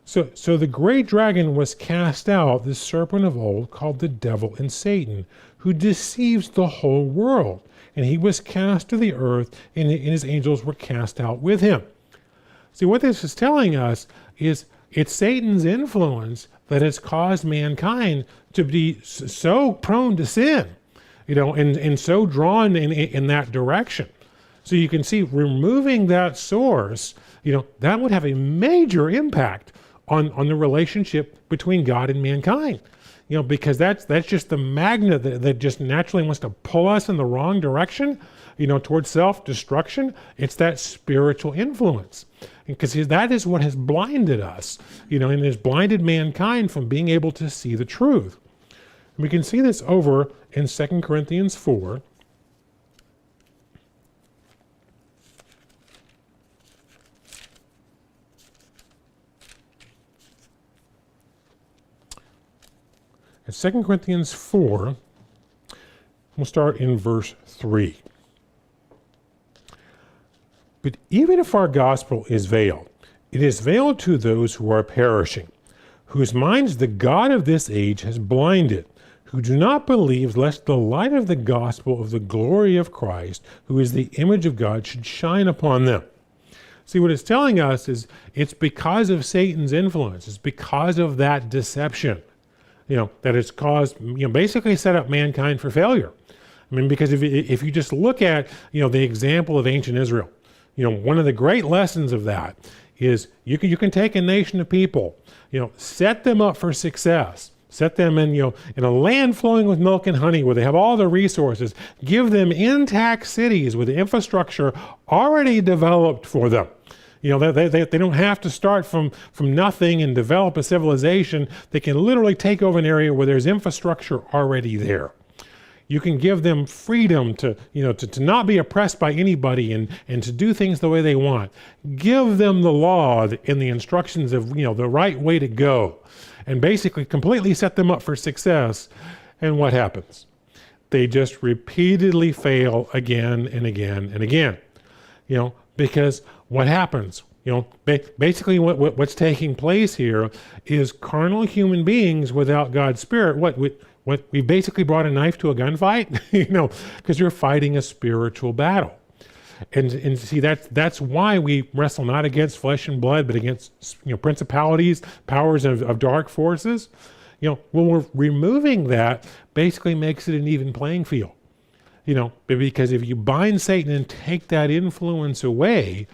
So the great dragon was cast out, the serpent of old, called the devil and Satan, who deceives the whole world. And he was cast to the earth, and his angels were cast out with him." See, what this is telling us is it's Satan's influence that has caused mankind to be so prone to sin, and so drawn in that direction. So you can see removing that source, that would have a major impact on the relationship between God and mankind. Because that's just the magnet that just naturally wants to pull us in the wrong direction, towards self-destruction. It's that spiritual influence. Because that is what has blinded us, and has blinded mankind from being able to see the truth. And we can see this over in 2 Corinthians 4. In 2 Corinthians 4, we'll start in verse 3. "But even if our gospel is veiled, it is veiled to those who are perishing, whose minds the God of this age has blinded, who do not believe, lest the light of the gospel of the glory of Christ, who is the image of God, should shine upon them." See, what it's telling us is it's because of Satan's influence. It's because of that deception, that it's caused, basically set up mankind for failure. Because if you just look at, the example of ancient Israel, one of the great lessons of that is you can take a nation of people, set them up for success, set them in, in a land flowing with milk and honey where they have all the resources, give them intact cities with infrastructure already developed for them. They don't have to start from nothing and develop a civilization. They can literally take over an area where there's infrastructure already there. You can give them freedom to not be oppressed by anybody and to do things the way they want. Give them the law and the instructions of, the right way to go, and basically completely set them up for success. And what happens? They just repeatedly fail again and again and again, because what happens? Basically what's taking place here is carnal human beings without God's Spirit. What we basically brought a knife to a gunfight, because you're fighting a spiritual battle. And see, that's why we wrestle not against flesh and blood, but against principalities, powers of dark forces. When we're removing that, basically makes it an even playing field. because if you bind Satan and take that influence away,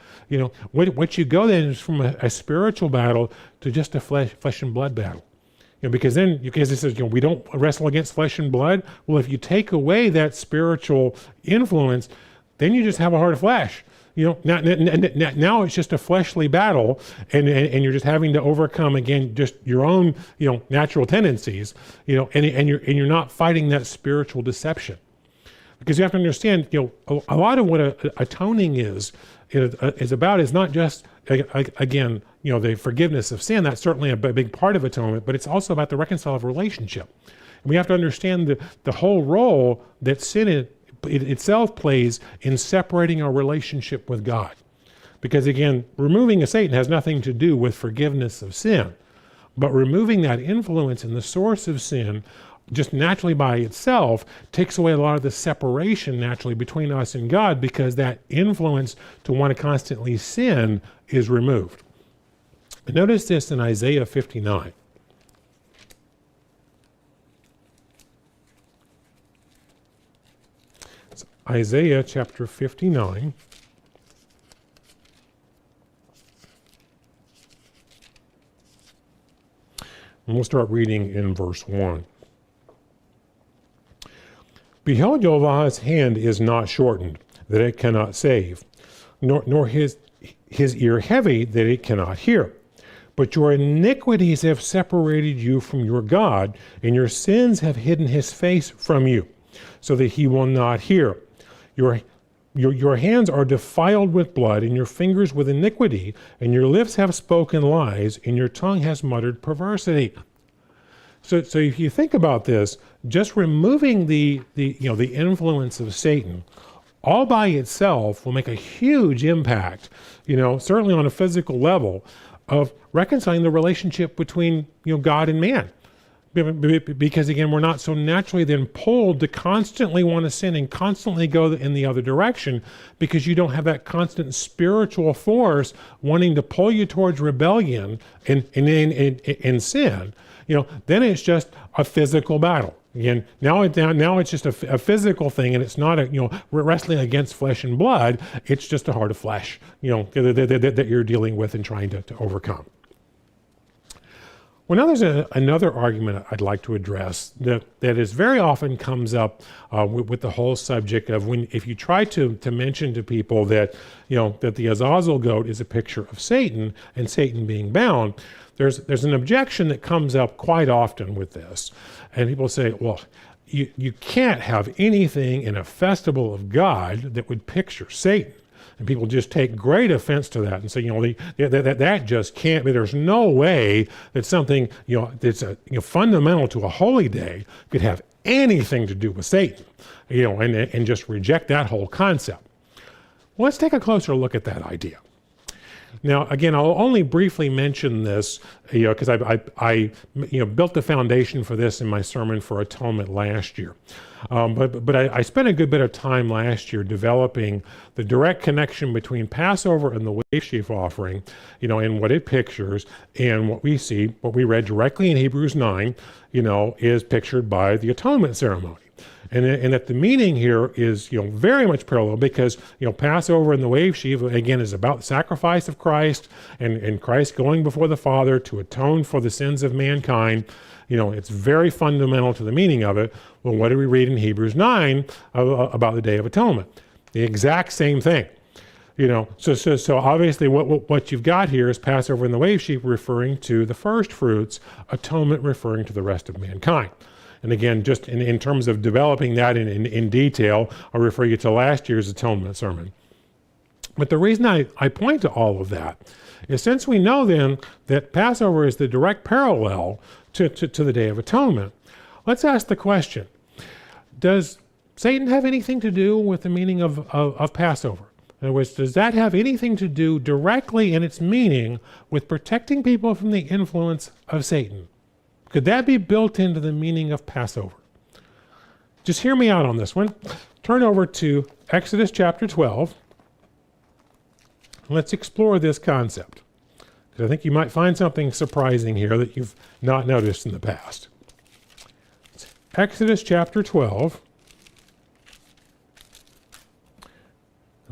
what you go then is from a spiritual battle to just a flesh and blood battle. Because it says, we don't wrestle against flesh and blood. Well, if you take away that spiritual influence, then you just have a heart of flesh. Now it's just a fleshly battle, and you're just having to overcome again just your own natural tendencies, and you're not fighting that spiritual deception, because you have to understand a lot of what atoning is about is not just again the forgiveness of sin. That's certainly a big part of atonement, but it's also about the reconcile of relationship. And we have to understand the whole role that sin itself plays in separating our relationship with God. Because again, removing a Satan has nothing to do with forgiveness of sin, but removing that influence and the source of sin just naturally by itself takes away a lot of the separation naturally between us and God, because that influence to want to constantly sin is removed. Notice this in Isaiah 59. Isaiah chapter 59. And we'll start reading in verse 1. Behold, Jehovah's hand is not shortened, that it cannot save, nor his ear heavy, that it cannot hear. But your iniquities have separated you from your God, and your sins have hidden his face from you, so that he will not hear. Your hands are defiled with blood, and your fingers with iniquity, and your lips have spoken lies, and your tongue has muttered perversity. So if you think about this, just removing the influence of Satan all by itself will make a huge impact, certainly on a physical level, of reconciling the relationship between God and man. Because again, we're not so naturally then pulled to constantly want to sin and constantly go in the other direction, because you don't have that constant spiritual force wanting to pull you towards rebellion and sin. Then it's just a physical battle. Again, now it's just a physical thing, and it's not we're wrestling against flesh and blood. It's just a heart of flesh, that you're dealing with and trying to overcome. Well, now there's another argument I'd like to address that is very often comes up with the whole subject of if you try to mention to people that that the Azazel goat is a picture of Satan and Satan being bound. There's an objection that comes up quite often with this, and people say, well, you can't have anything in a festival of God that would picture Satan. And people just take great offense to that and say, that just can't be. There's no way that something, that's fundamental to a holy day could have anything to do with Satan, and just reject that whole concept. Well, let's take a closer look at that idea. Now, again, I'll only briefly mention this, because I built the foundation for this in my sermon for atonement last year. But I spent a good bit of time last year developing the direct connection between Passover and the wave sheaf offering, and what it pictures, and what we see, what we read directly in Hebrews 9, is pictured by the atonement ceremony. And that the meaning here is, very much parallel, because, Passover and the wave sheaf, again, is about the sacrifice of Christ and Christ going before the Father to atone for the sins of mankind. It's very fundamental to the meaning of it. Well, what do we read in Hebrews 9 about the Day of Atonement? The exact same thing. So obviously what you've got here is Passover and the wave sheaf referring to the first fruits, atonement referring to the rest of mankind. And again, just in terms of developing that in detail, I'll refer you to last year's atonement sermon. But the reason I point to all of that is, since we know then that Passover is the direct parallel to the Day of Atonement, let's ask the question, does Satan have anything to do with the meaning of Passover? In other words, does that have anything to do directly in its meaning with protecting people from the influence of Satan? Could that be built into the meaning of Passover? Just hear me out on this one. Turn over to Exodus chapter 12. Let's explore this concept, because I think you might find something surprising here that you've not noticed in the past. It's Exodus chapter 12.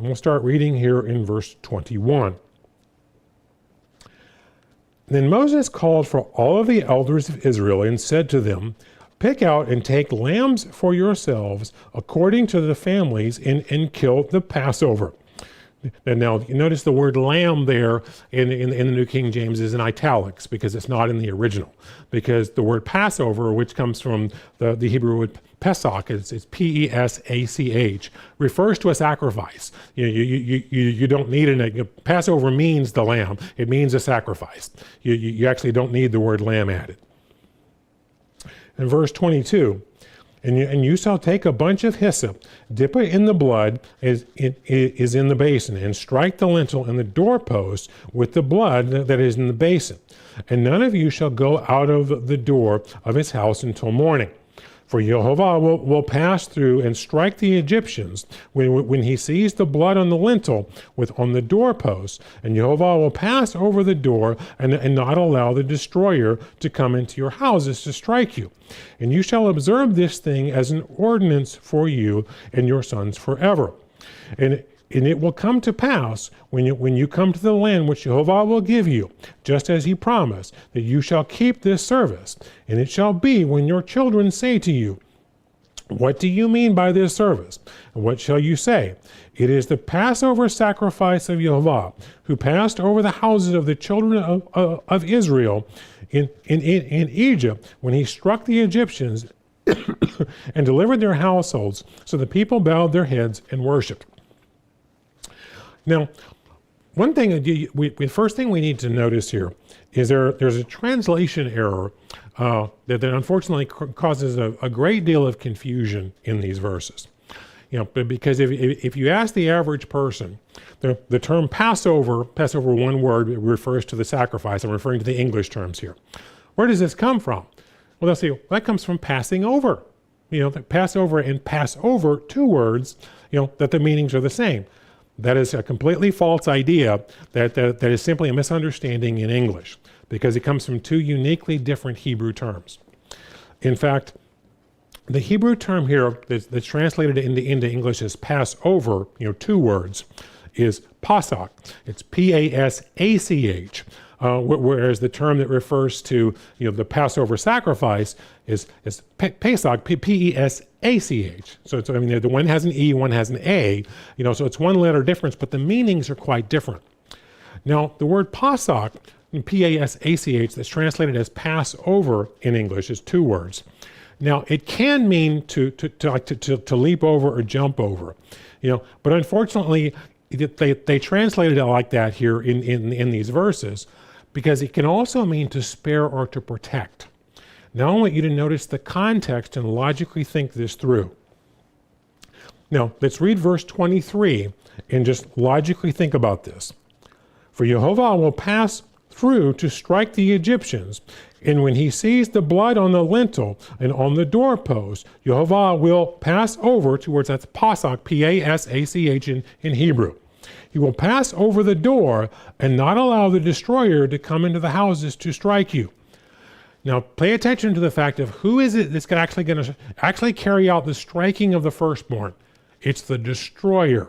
And we'll start reading here in verse 21. Then Moses called for all of the elders of Israel and said to them, pick out and take lambs for yourselves according to the families and kill the Passover. And now you notice the word lamb there in the New King James is in italics because it's not in the original. Because the word Passover, which comes from the Hebrew word Pesach, it's P-E-S-A-C-H, refers to a sacrifice. You don't need it. Passover means the lamb. It means a sacrifice. You actually don't need the word lamb added. In verse 22, and you shall take a bunch of hyssop, dip it in the blood as it is in the basin, and strike the lintel and the doorpost with the blood that is in the basin. And none of you shall go out of the door of his house until morning. For Jehovah will pass through and strike the Egyptians when he sees the blood on the lintel on the doorpost, and Jehovah will pass over the door and not allow the destroyer to come into your houses to strike you. And you shall observe this thing as an ordinance for you and your sons forever. And it will come to pass when you come to the land which Jehovah will give you, just as he promised, that you shall keep this service. And it shall be when your children say to you, what do you mean by this service? And what shall you say? It is the Passover sacrifice of Jehovah, who passed over the houses of the children of Israel in Egypt when he struck the Egyptians and delivered their households. So the people bowed their heads and worshiped. Now, one thing, the first thing we need to notice here is there's a translation error that unfortunately causes a great deal of confusion in these verses. Because if you ask the average person, the term Passover, one word, it refers to the sacrifice. I'm referring to the English terms here. Where does this come from? Well, they'll say, well, that comes from passing over. That Passover and Passover, two words, that the meanings are the same. That is a completely false idea that is simply a misunderstanding in English because it comes from two uniquely different Hebrew terms. In fact, the Hebrew term here that's translated into English as Passover, two words, is Pasach. It's P-A-S-A-C-H. Whereas the term that refers to the Passover sacrifice is Pesach, P-E-S-A-C-H. So it's, the one has an E, one has an A, so it's one letter difference, but the meanings are quite different. Now, the word Pasach, P-A-S-A-C-H, that's translated as Passover in English, is two words. Now, it can mean to leap over or jump over, but unfortunately, they translated it like that here in these verses, because it can also mean to spare or to protect. Now I want you to notice the context and logically think this through. Now let's read verse 23 and just logically think about this. For Jehovah will pass through to strike the Egyptians, and when he sees the blood on the lintel and on the doorpost, Jehovah will pass over towards, that's Pasach, P-A-S-A-C-H in Hebrew. He will pass over the door and not allow the destroyer to come into the houses to strike you. Now, pay attention to the fact of who is it that's actually going to carry out the striking of the firstborn. It's the destroyer.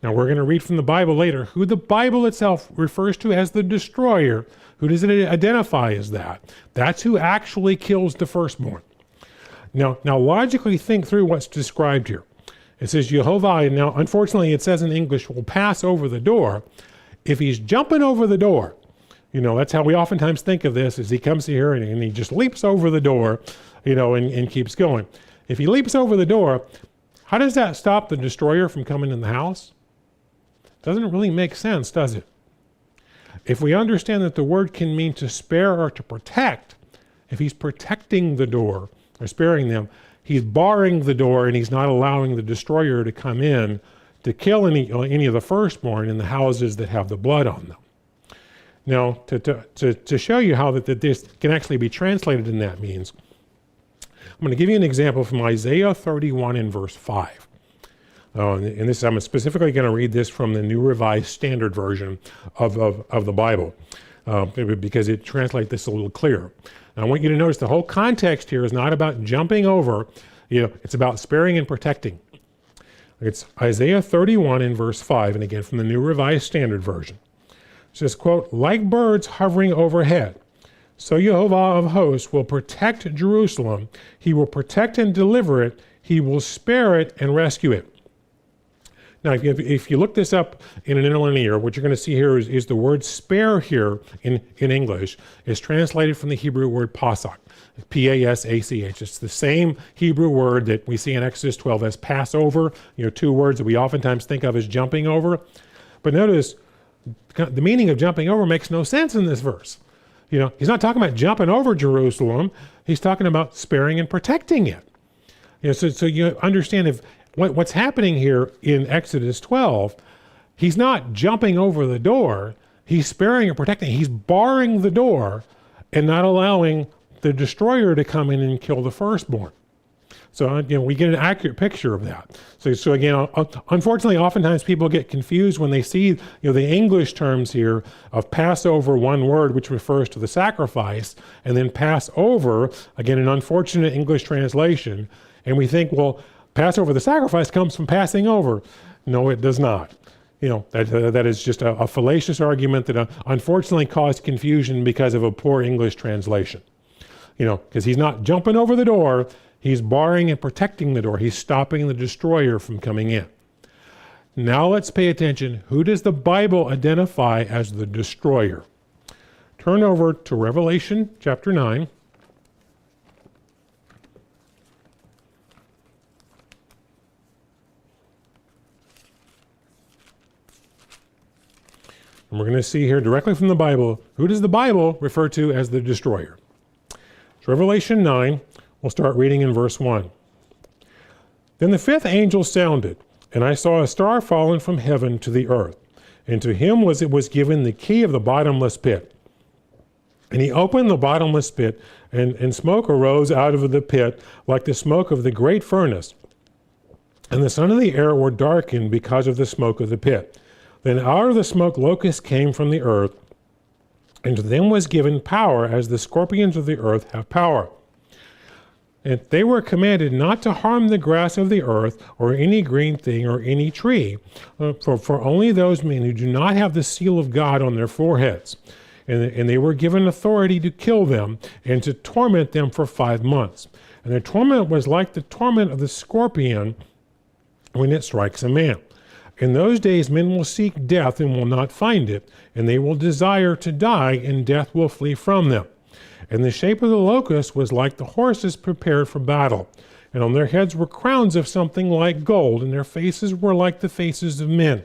Now, we're going to read from the Bible later who the Bible itself refers to as the destroyer. Who does it identify as that? That's who actually kills the firstborn. Now logically think through what's described here. It says Jehovah, and now unfortunately it says in English, will pass over the door. If he's jumping over the door, that's how we oftentimes think of this, is he comes here and he just leaps over the door, and keeps going. If he leaps over the door, how does that stop the destroyer from coming in the house? Doesn't really make sense, does it? If we understand that the word can mean to spare or to protect, if he's protecting the door or sparing them, he's barring the door and he's not allowing the destroyer to come in to kill any of the firstborn in the houses that have the blood on them. Now, to show you how that this can actually be translated in that means, I'm going to give you an example from Isaiah 31 in verse 5. And this, I'm specifically going to read this from the New Revised Standard Version of the Bible, because it translates this a little clearer. I want you to notice the whole context here is not about jumping over, it's about sparing and protecting. It's Isaiah 31 in verse 5, and again from the New Revised Standard Version. It says, quote, "Like birds hovering overhead, so Jehovah of hosts will protect Jerusalem. He will protect and deliver it. He will spare it and rescue it." Now, if you look this up in an interlinear, what you're going to see here is the word spare here in English is translated from the Hebrew word pasach, P-A-S-A-C-H. It's the same Hebrew word that we see in Exodus 12 as Passover, two words that we oftentimes think of as jumping over. But notice, the meaning of jumping over makes no sense in this verse. He's not talking about jumping over Jerusalem. He's talking about sparing and protecting it. So you understand what's happening here in Exodus 12, he's not jumping over the door. He's sparing and protecting. He's barring the door and not allowing the destroyer to come in and kill the firstborn. So we get an accurate picture of that. So again, unfortunately, oftentimes people get confused when they see the English terms here of Passover, one word which refers to the sacrifice, and then Passover, again, an unfortunate English translation, and we think, well, Passover, the sacrifice, comes from passing over. No, it does not. That is just a fallacious argument that unfortunately caused confusion because of a poor English translation. Because he's not jumping over the door. He's barring and protecting the door. He's stopping the destroyer from coming in. Now let's pay attention. Who does the Bible identify as the destroyer? Turn over to Revelation chapter 9. And we're going to see here directly from the Bible, who does the Bible refer to as the destroyer? So Revelation 9, we'll start reading in verse 1. "Then the fifth angel sounded, and I saw a star fallen from heaven to the earth, and to him was given the key of the bottomless pit. And he opened the bottomless pit, and smoke arose out of the pit like the smoke of the great furnace. And the sun and the air were darkened because of the smoke of the pit. Then out of the smoke locusts came from the earth, and to them was given power as the scorpions of the earth have power. And they were commanded not to harm the grass of the earth or any green thing or any tree, for only those men who do not have the seal of God on their foreheads. And they were given authority to kill them and to torment them for 5 months. And their torment was like the torment of the scorpion when it strikes a man. In those days men will seek death and will not find it, and they will desire to die, and death will flee from them. And the shape of the locust was like the horses prepared for battle, and on their heads were crowns of something like gold, and their faces were like the faces of men.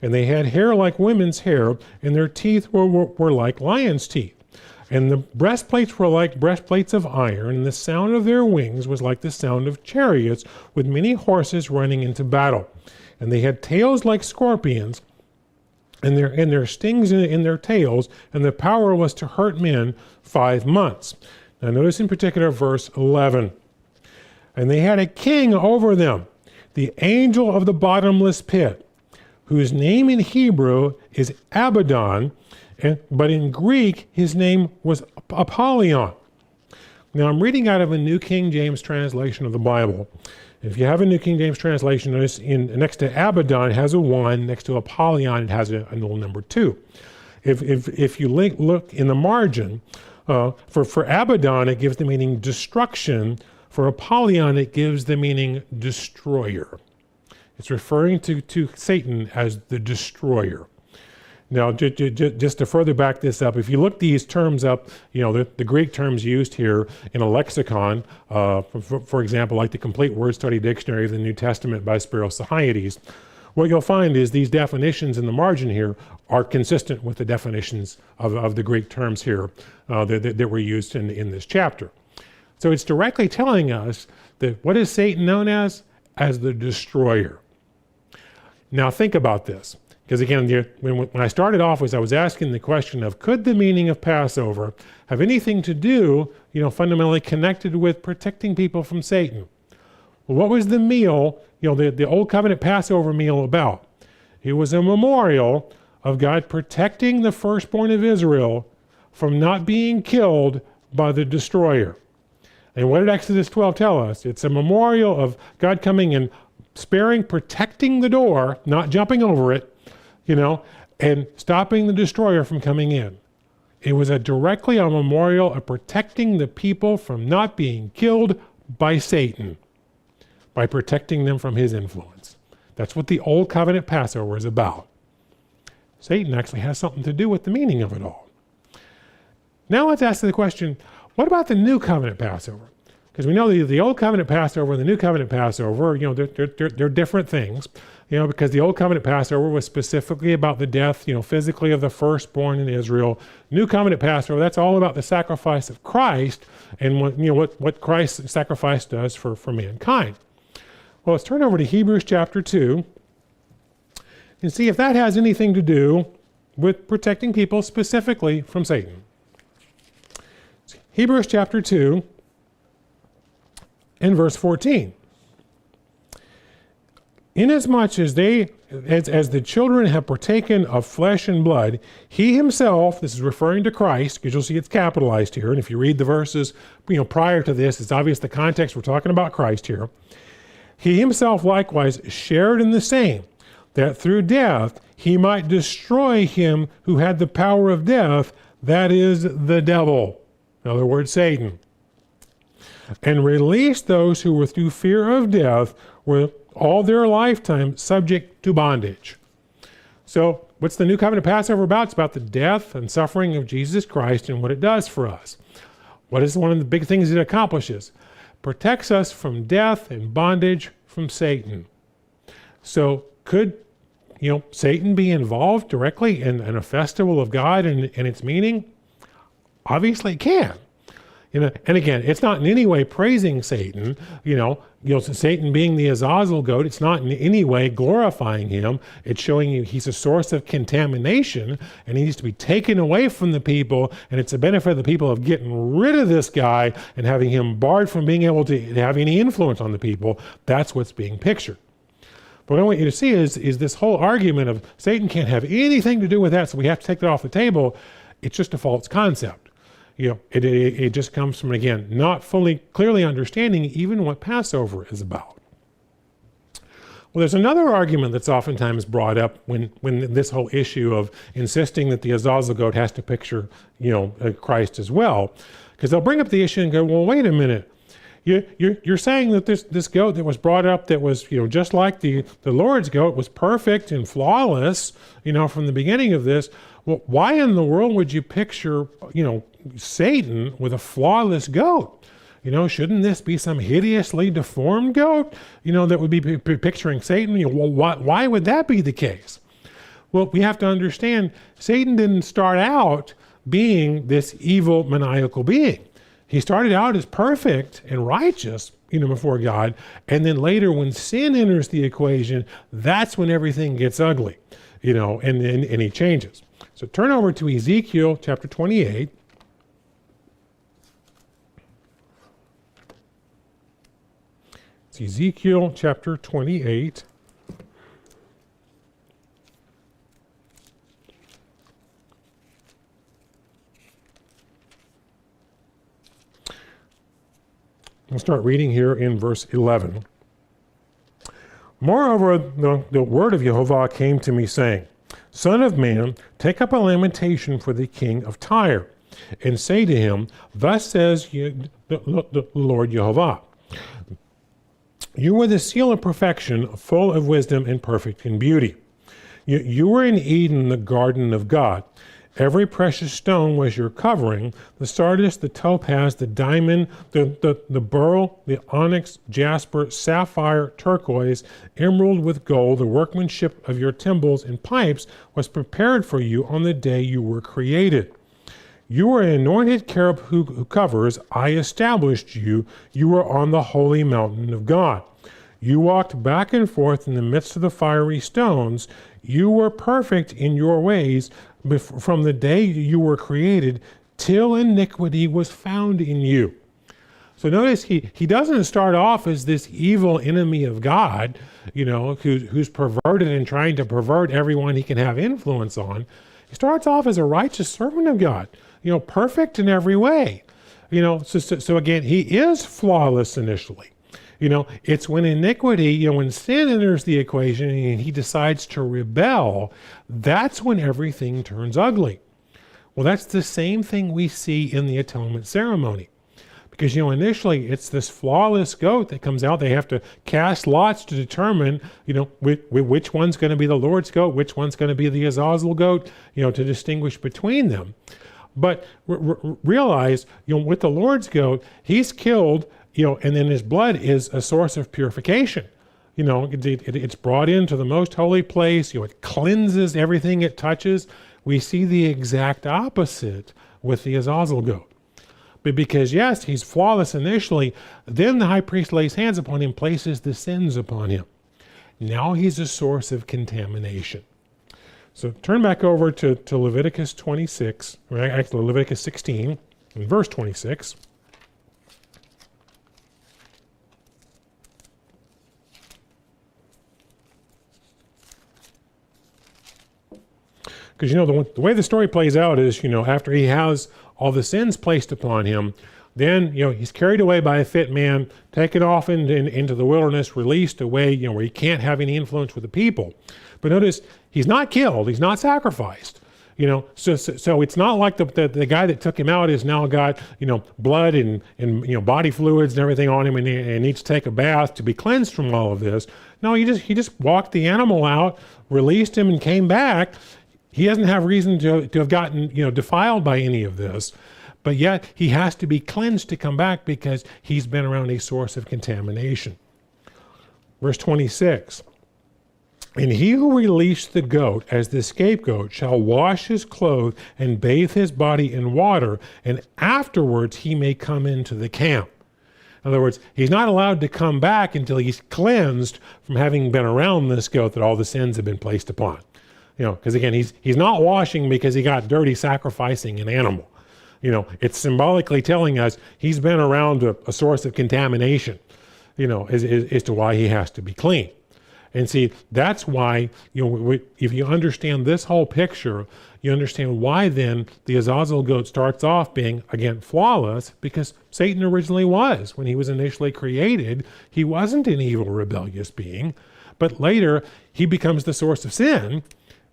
And they had hair like women's hair, and their teeth were like lions' teeth. And the breastplates were like breastplates of iron, and the sound of their wings was like the sound of chariots, with many horses running into battle. And they had tails like scorpions, and their stings in their tails, and the power was to hurt men 5 months. Now notice in particular verse 11. And they had a king over them, the angel of the bottomless pit, whose name in Hebrew is Abaddon, but in Greek his name was Apollyon. Now I'm reading out of a New King James translation of the Bible. If you have a New King James translation, notice next to Abaddon it has a 1, next to Apollyon it has a little number 2. If you look in the margin, for Abaddon it gives the meaning destruction, for Apollyon it gives the meaning destroyer. It's referring to Satan as the destroyer. Now, just to further back this up, if you look these terms up, the Greek terms used here in a lexicon, for example, like the Complete Word Study Dictionary of the New Testament by Spiro-Sahaides, what you'll find is these definitions in the margin here are consistent with the definitions of the Greek terms here that were used in this chapter. So it's directly telling us that what is Satan known as? As the destroyer. Now think about this. Because again, when I started off I was asking the question of, could the meaning of Passover have anything to do, fundamentally connected with protecting people from Satan? Well, what was the meal, the Old Covenant Passover meal about? It was a memorial of God protecting the firstborn of Israel from not being killed by the destroyer. And what did Exodus 12 tell us? It's a memorial of God coming and sparing, protecting the door, not jumping over it, and stopping the destroyer from coming in. It was directly a memorial of protecting the people from not being killed by Satan, by protecting them from his influence. That's what the Old Covenant Passover is about. Satan actually has something to do with the meaning of it all. Now let's ask the question, what about the New Covenant Passover? Because we know the Old Covenant Passover and the New Covenant Passover, they're different things, because the Old Covenant Passover was specifically about the death, physically of the firstborn in Israel. New Covenant Passover, that's all about the sacrifice of Christ and what Christ's sacrifice does for mankind. Well, let's turn over to Hebrews chapter 2 and see if that has anything to do with protecting people specifically from Satan. Hebrews chapter 2 and verse 14. Inasmuch as as the children have partaken of flesh and blood, he himself, this is referring to Christ, because you'll see it's capitalized here, and if you read the verses prior to this, it's obvious the context, we're talking about Christ here. He himself likewise shared in the same, that through death he might destroy him who had the power of death, that is the devil, in other words, Satan, and release those who were through fear of death were all their lifetime subject to bondage. So what's the New Covenant Passover about? It's about the death and suffering of Jesus Christ and what it does for us. What is one of the big things it accomplishes? Protects us from death and bondage from Satan. So could Satan be involved directly in a festival of God and its meaning? Obviously it can. And again, it's not in any way praising Satan, Satan being the Azazel goat, it's not in any way glorifying him. It's showing you he's a source of contamination and he needs to be taken away from the people, and it's a benefit of the people of getting rid of this guy and having him barred from being able to have any influence on the people. That's what's being pictured. But what I want you to see is this whole argument of Satan can't have anything to do with that, so we have to take that off the table. It's just a false concept. It just comes from, again, not fully clearly understanding even what Passover is about. Well, there's another argument that's oftentimes brought up when this whole issue of insisting that the Azazel goat has to picture, Christ as well, because they'll bring up the issue and go, well, wait a minute. You're saying that this goat that was brought up that was, just like the Lord's goat was perfect and flawless, from the beginning of this. Well, why in the world would you picture, Satan with a flawless goat? Shouldn't this be some hideously deformed goat, that would be picturing Satan? Why would that be the case? Well, we have to understand Satan didn't start out being this evil, maniacal being. He started out as perfect and righteous, before God. And then later when sin enters the equation, that's when everything gets ugly, and he changes. So turn over to Ezekiel chapter 28. It's Ezekiel chapter 28. I'll start reading here in verse 11. Moreover, the word of Jehovah came to me, saying, Son of man, take up a lamentation for the king of Tyre, and say to him, Thus says the Lord Jehovah, You were the seal of perfection, full of wisdom and perfect in beauty. You were in Eden, the garden of God. Every precious stone was your covering, the sardius, the topaz, the diamond, the beryl, the onyx, jasper, sapphire, turquoise, emerald with gold. The workmanship of your timbrels and pipes was prepared for you on the day you were created. You were an anointed cherub who covers. I established you. You were on the holy mountain of God. You walked back and forth in the midst of the fiery stones. You were perfect in your ways from the day you were created till iniquity was found in you. So notice he doesn't start off as this evil enemy of God, who's perverted and trying to pervert everyone he can have influence on. He starts off as a righteous servant of God, perfect in every way. So again, he is flawless initially. It's when iniquity, when sin enters the equation and he decides to rebel, that's when everything turns ugly. Well, that's the same thing we see in the atonement ceremony. Because, initially it's this flawless goat that comes out. They have to cast lots to determine, which one's going to be the Lord's goat, which one's going to be the Azazel goat, to distinguish between them. But realize, with the Lord's goat, he's killed, and then his blood is a source of purification. It's brought into the most holy place. It cleanses everything it touches. We see the exact opposite with the Azazel goat. But because, yes, he's flawless initially, then the high priest lays hands upon him, places the sins upon him. Now he's a source of contamination. So turn back over to Leviticus 26, or actually Leviticus 16, and verse 26. Because, the way the story plays out is, after he has all the sins placed upon him, then, he's carried away by a fit man, taken off into the wilderness, released away, where he can't have any influence with the people. But notice, he's not killed, he's not sacrificed. So it's not like the guy that took him out has now got, blood and body fluids and everything on him and needs to take a bath to be cleansed from all of this. No, he just walked the animal out, released him and came back. He doesn't have reason to have gotten, defiled by any of this, but yet he has to be cleansed to come back because he's been around a source of contamination. Verse 26, and he who released the goat as the scapegoat shall wash his clothes and bathe his body in water, and afterwards he may come into the camp. In other words, he's not allowed to come back until he's cleansed from having been around this goat that all the sins have been placed upon. Because again, he's not washing because he got dirty sacrificing an animal. It's symbolically telling us he's been around a source of contamination, as to why he has to be clean. And see, that's why, if you understand this whole picture, you understand why then the Azazel goat starts off being, again, flawless, because Satan originally was. When he was initially created, he wasn't an evil, rebellious being, but later he becomes the source of sin,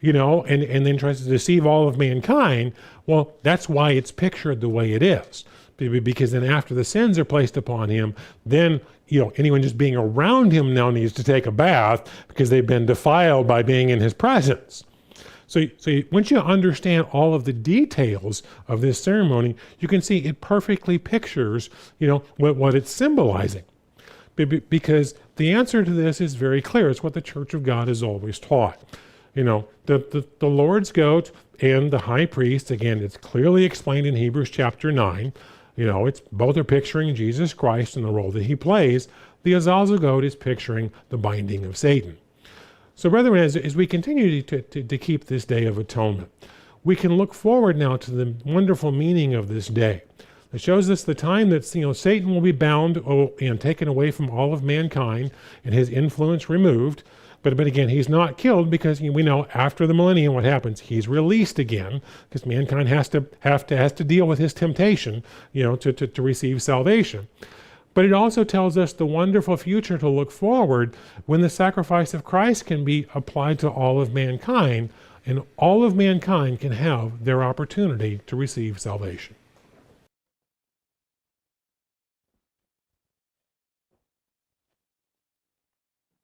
and then tries to deceive all of mankind. Well, that's why it's pictured the way it is. Because then after the sins are placed upon him, then, anyone just being around him now needs to take a bath because they've been defiled by being in his presence. So once you understand all of the details of this ceremony, you can see it perfectly pictures, what it's symbolizing. Because the answer to this is very clear. It's what the Church of God has always taught. The Lord's goat and the high priest, again, it's clearly explained in Hebrews chapter 9. It's both are picturing Jesus Christ and the role that he plays. The Azazel goat is picturing the binding of Satan. So brethren, as we continue to keep this day of atonement, we can look forward now to the wonderful meaning of this day. It shows us the time that Satan will be bound and taken away from all of mankind and his influence removed. But again, he's not killed because we know after the millennium what happens. He's released again because mankind has to deal with his temptation, to receive salvation. But it also tells us the wonderful future to look forward when the sacrifice of Christ can be applied to all of mankind, and all of mankind can have their opportunity to receive salvation.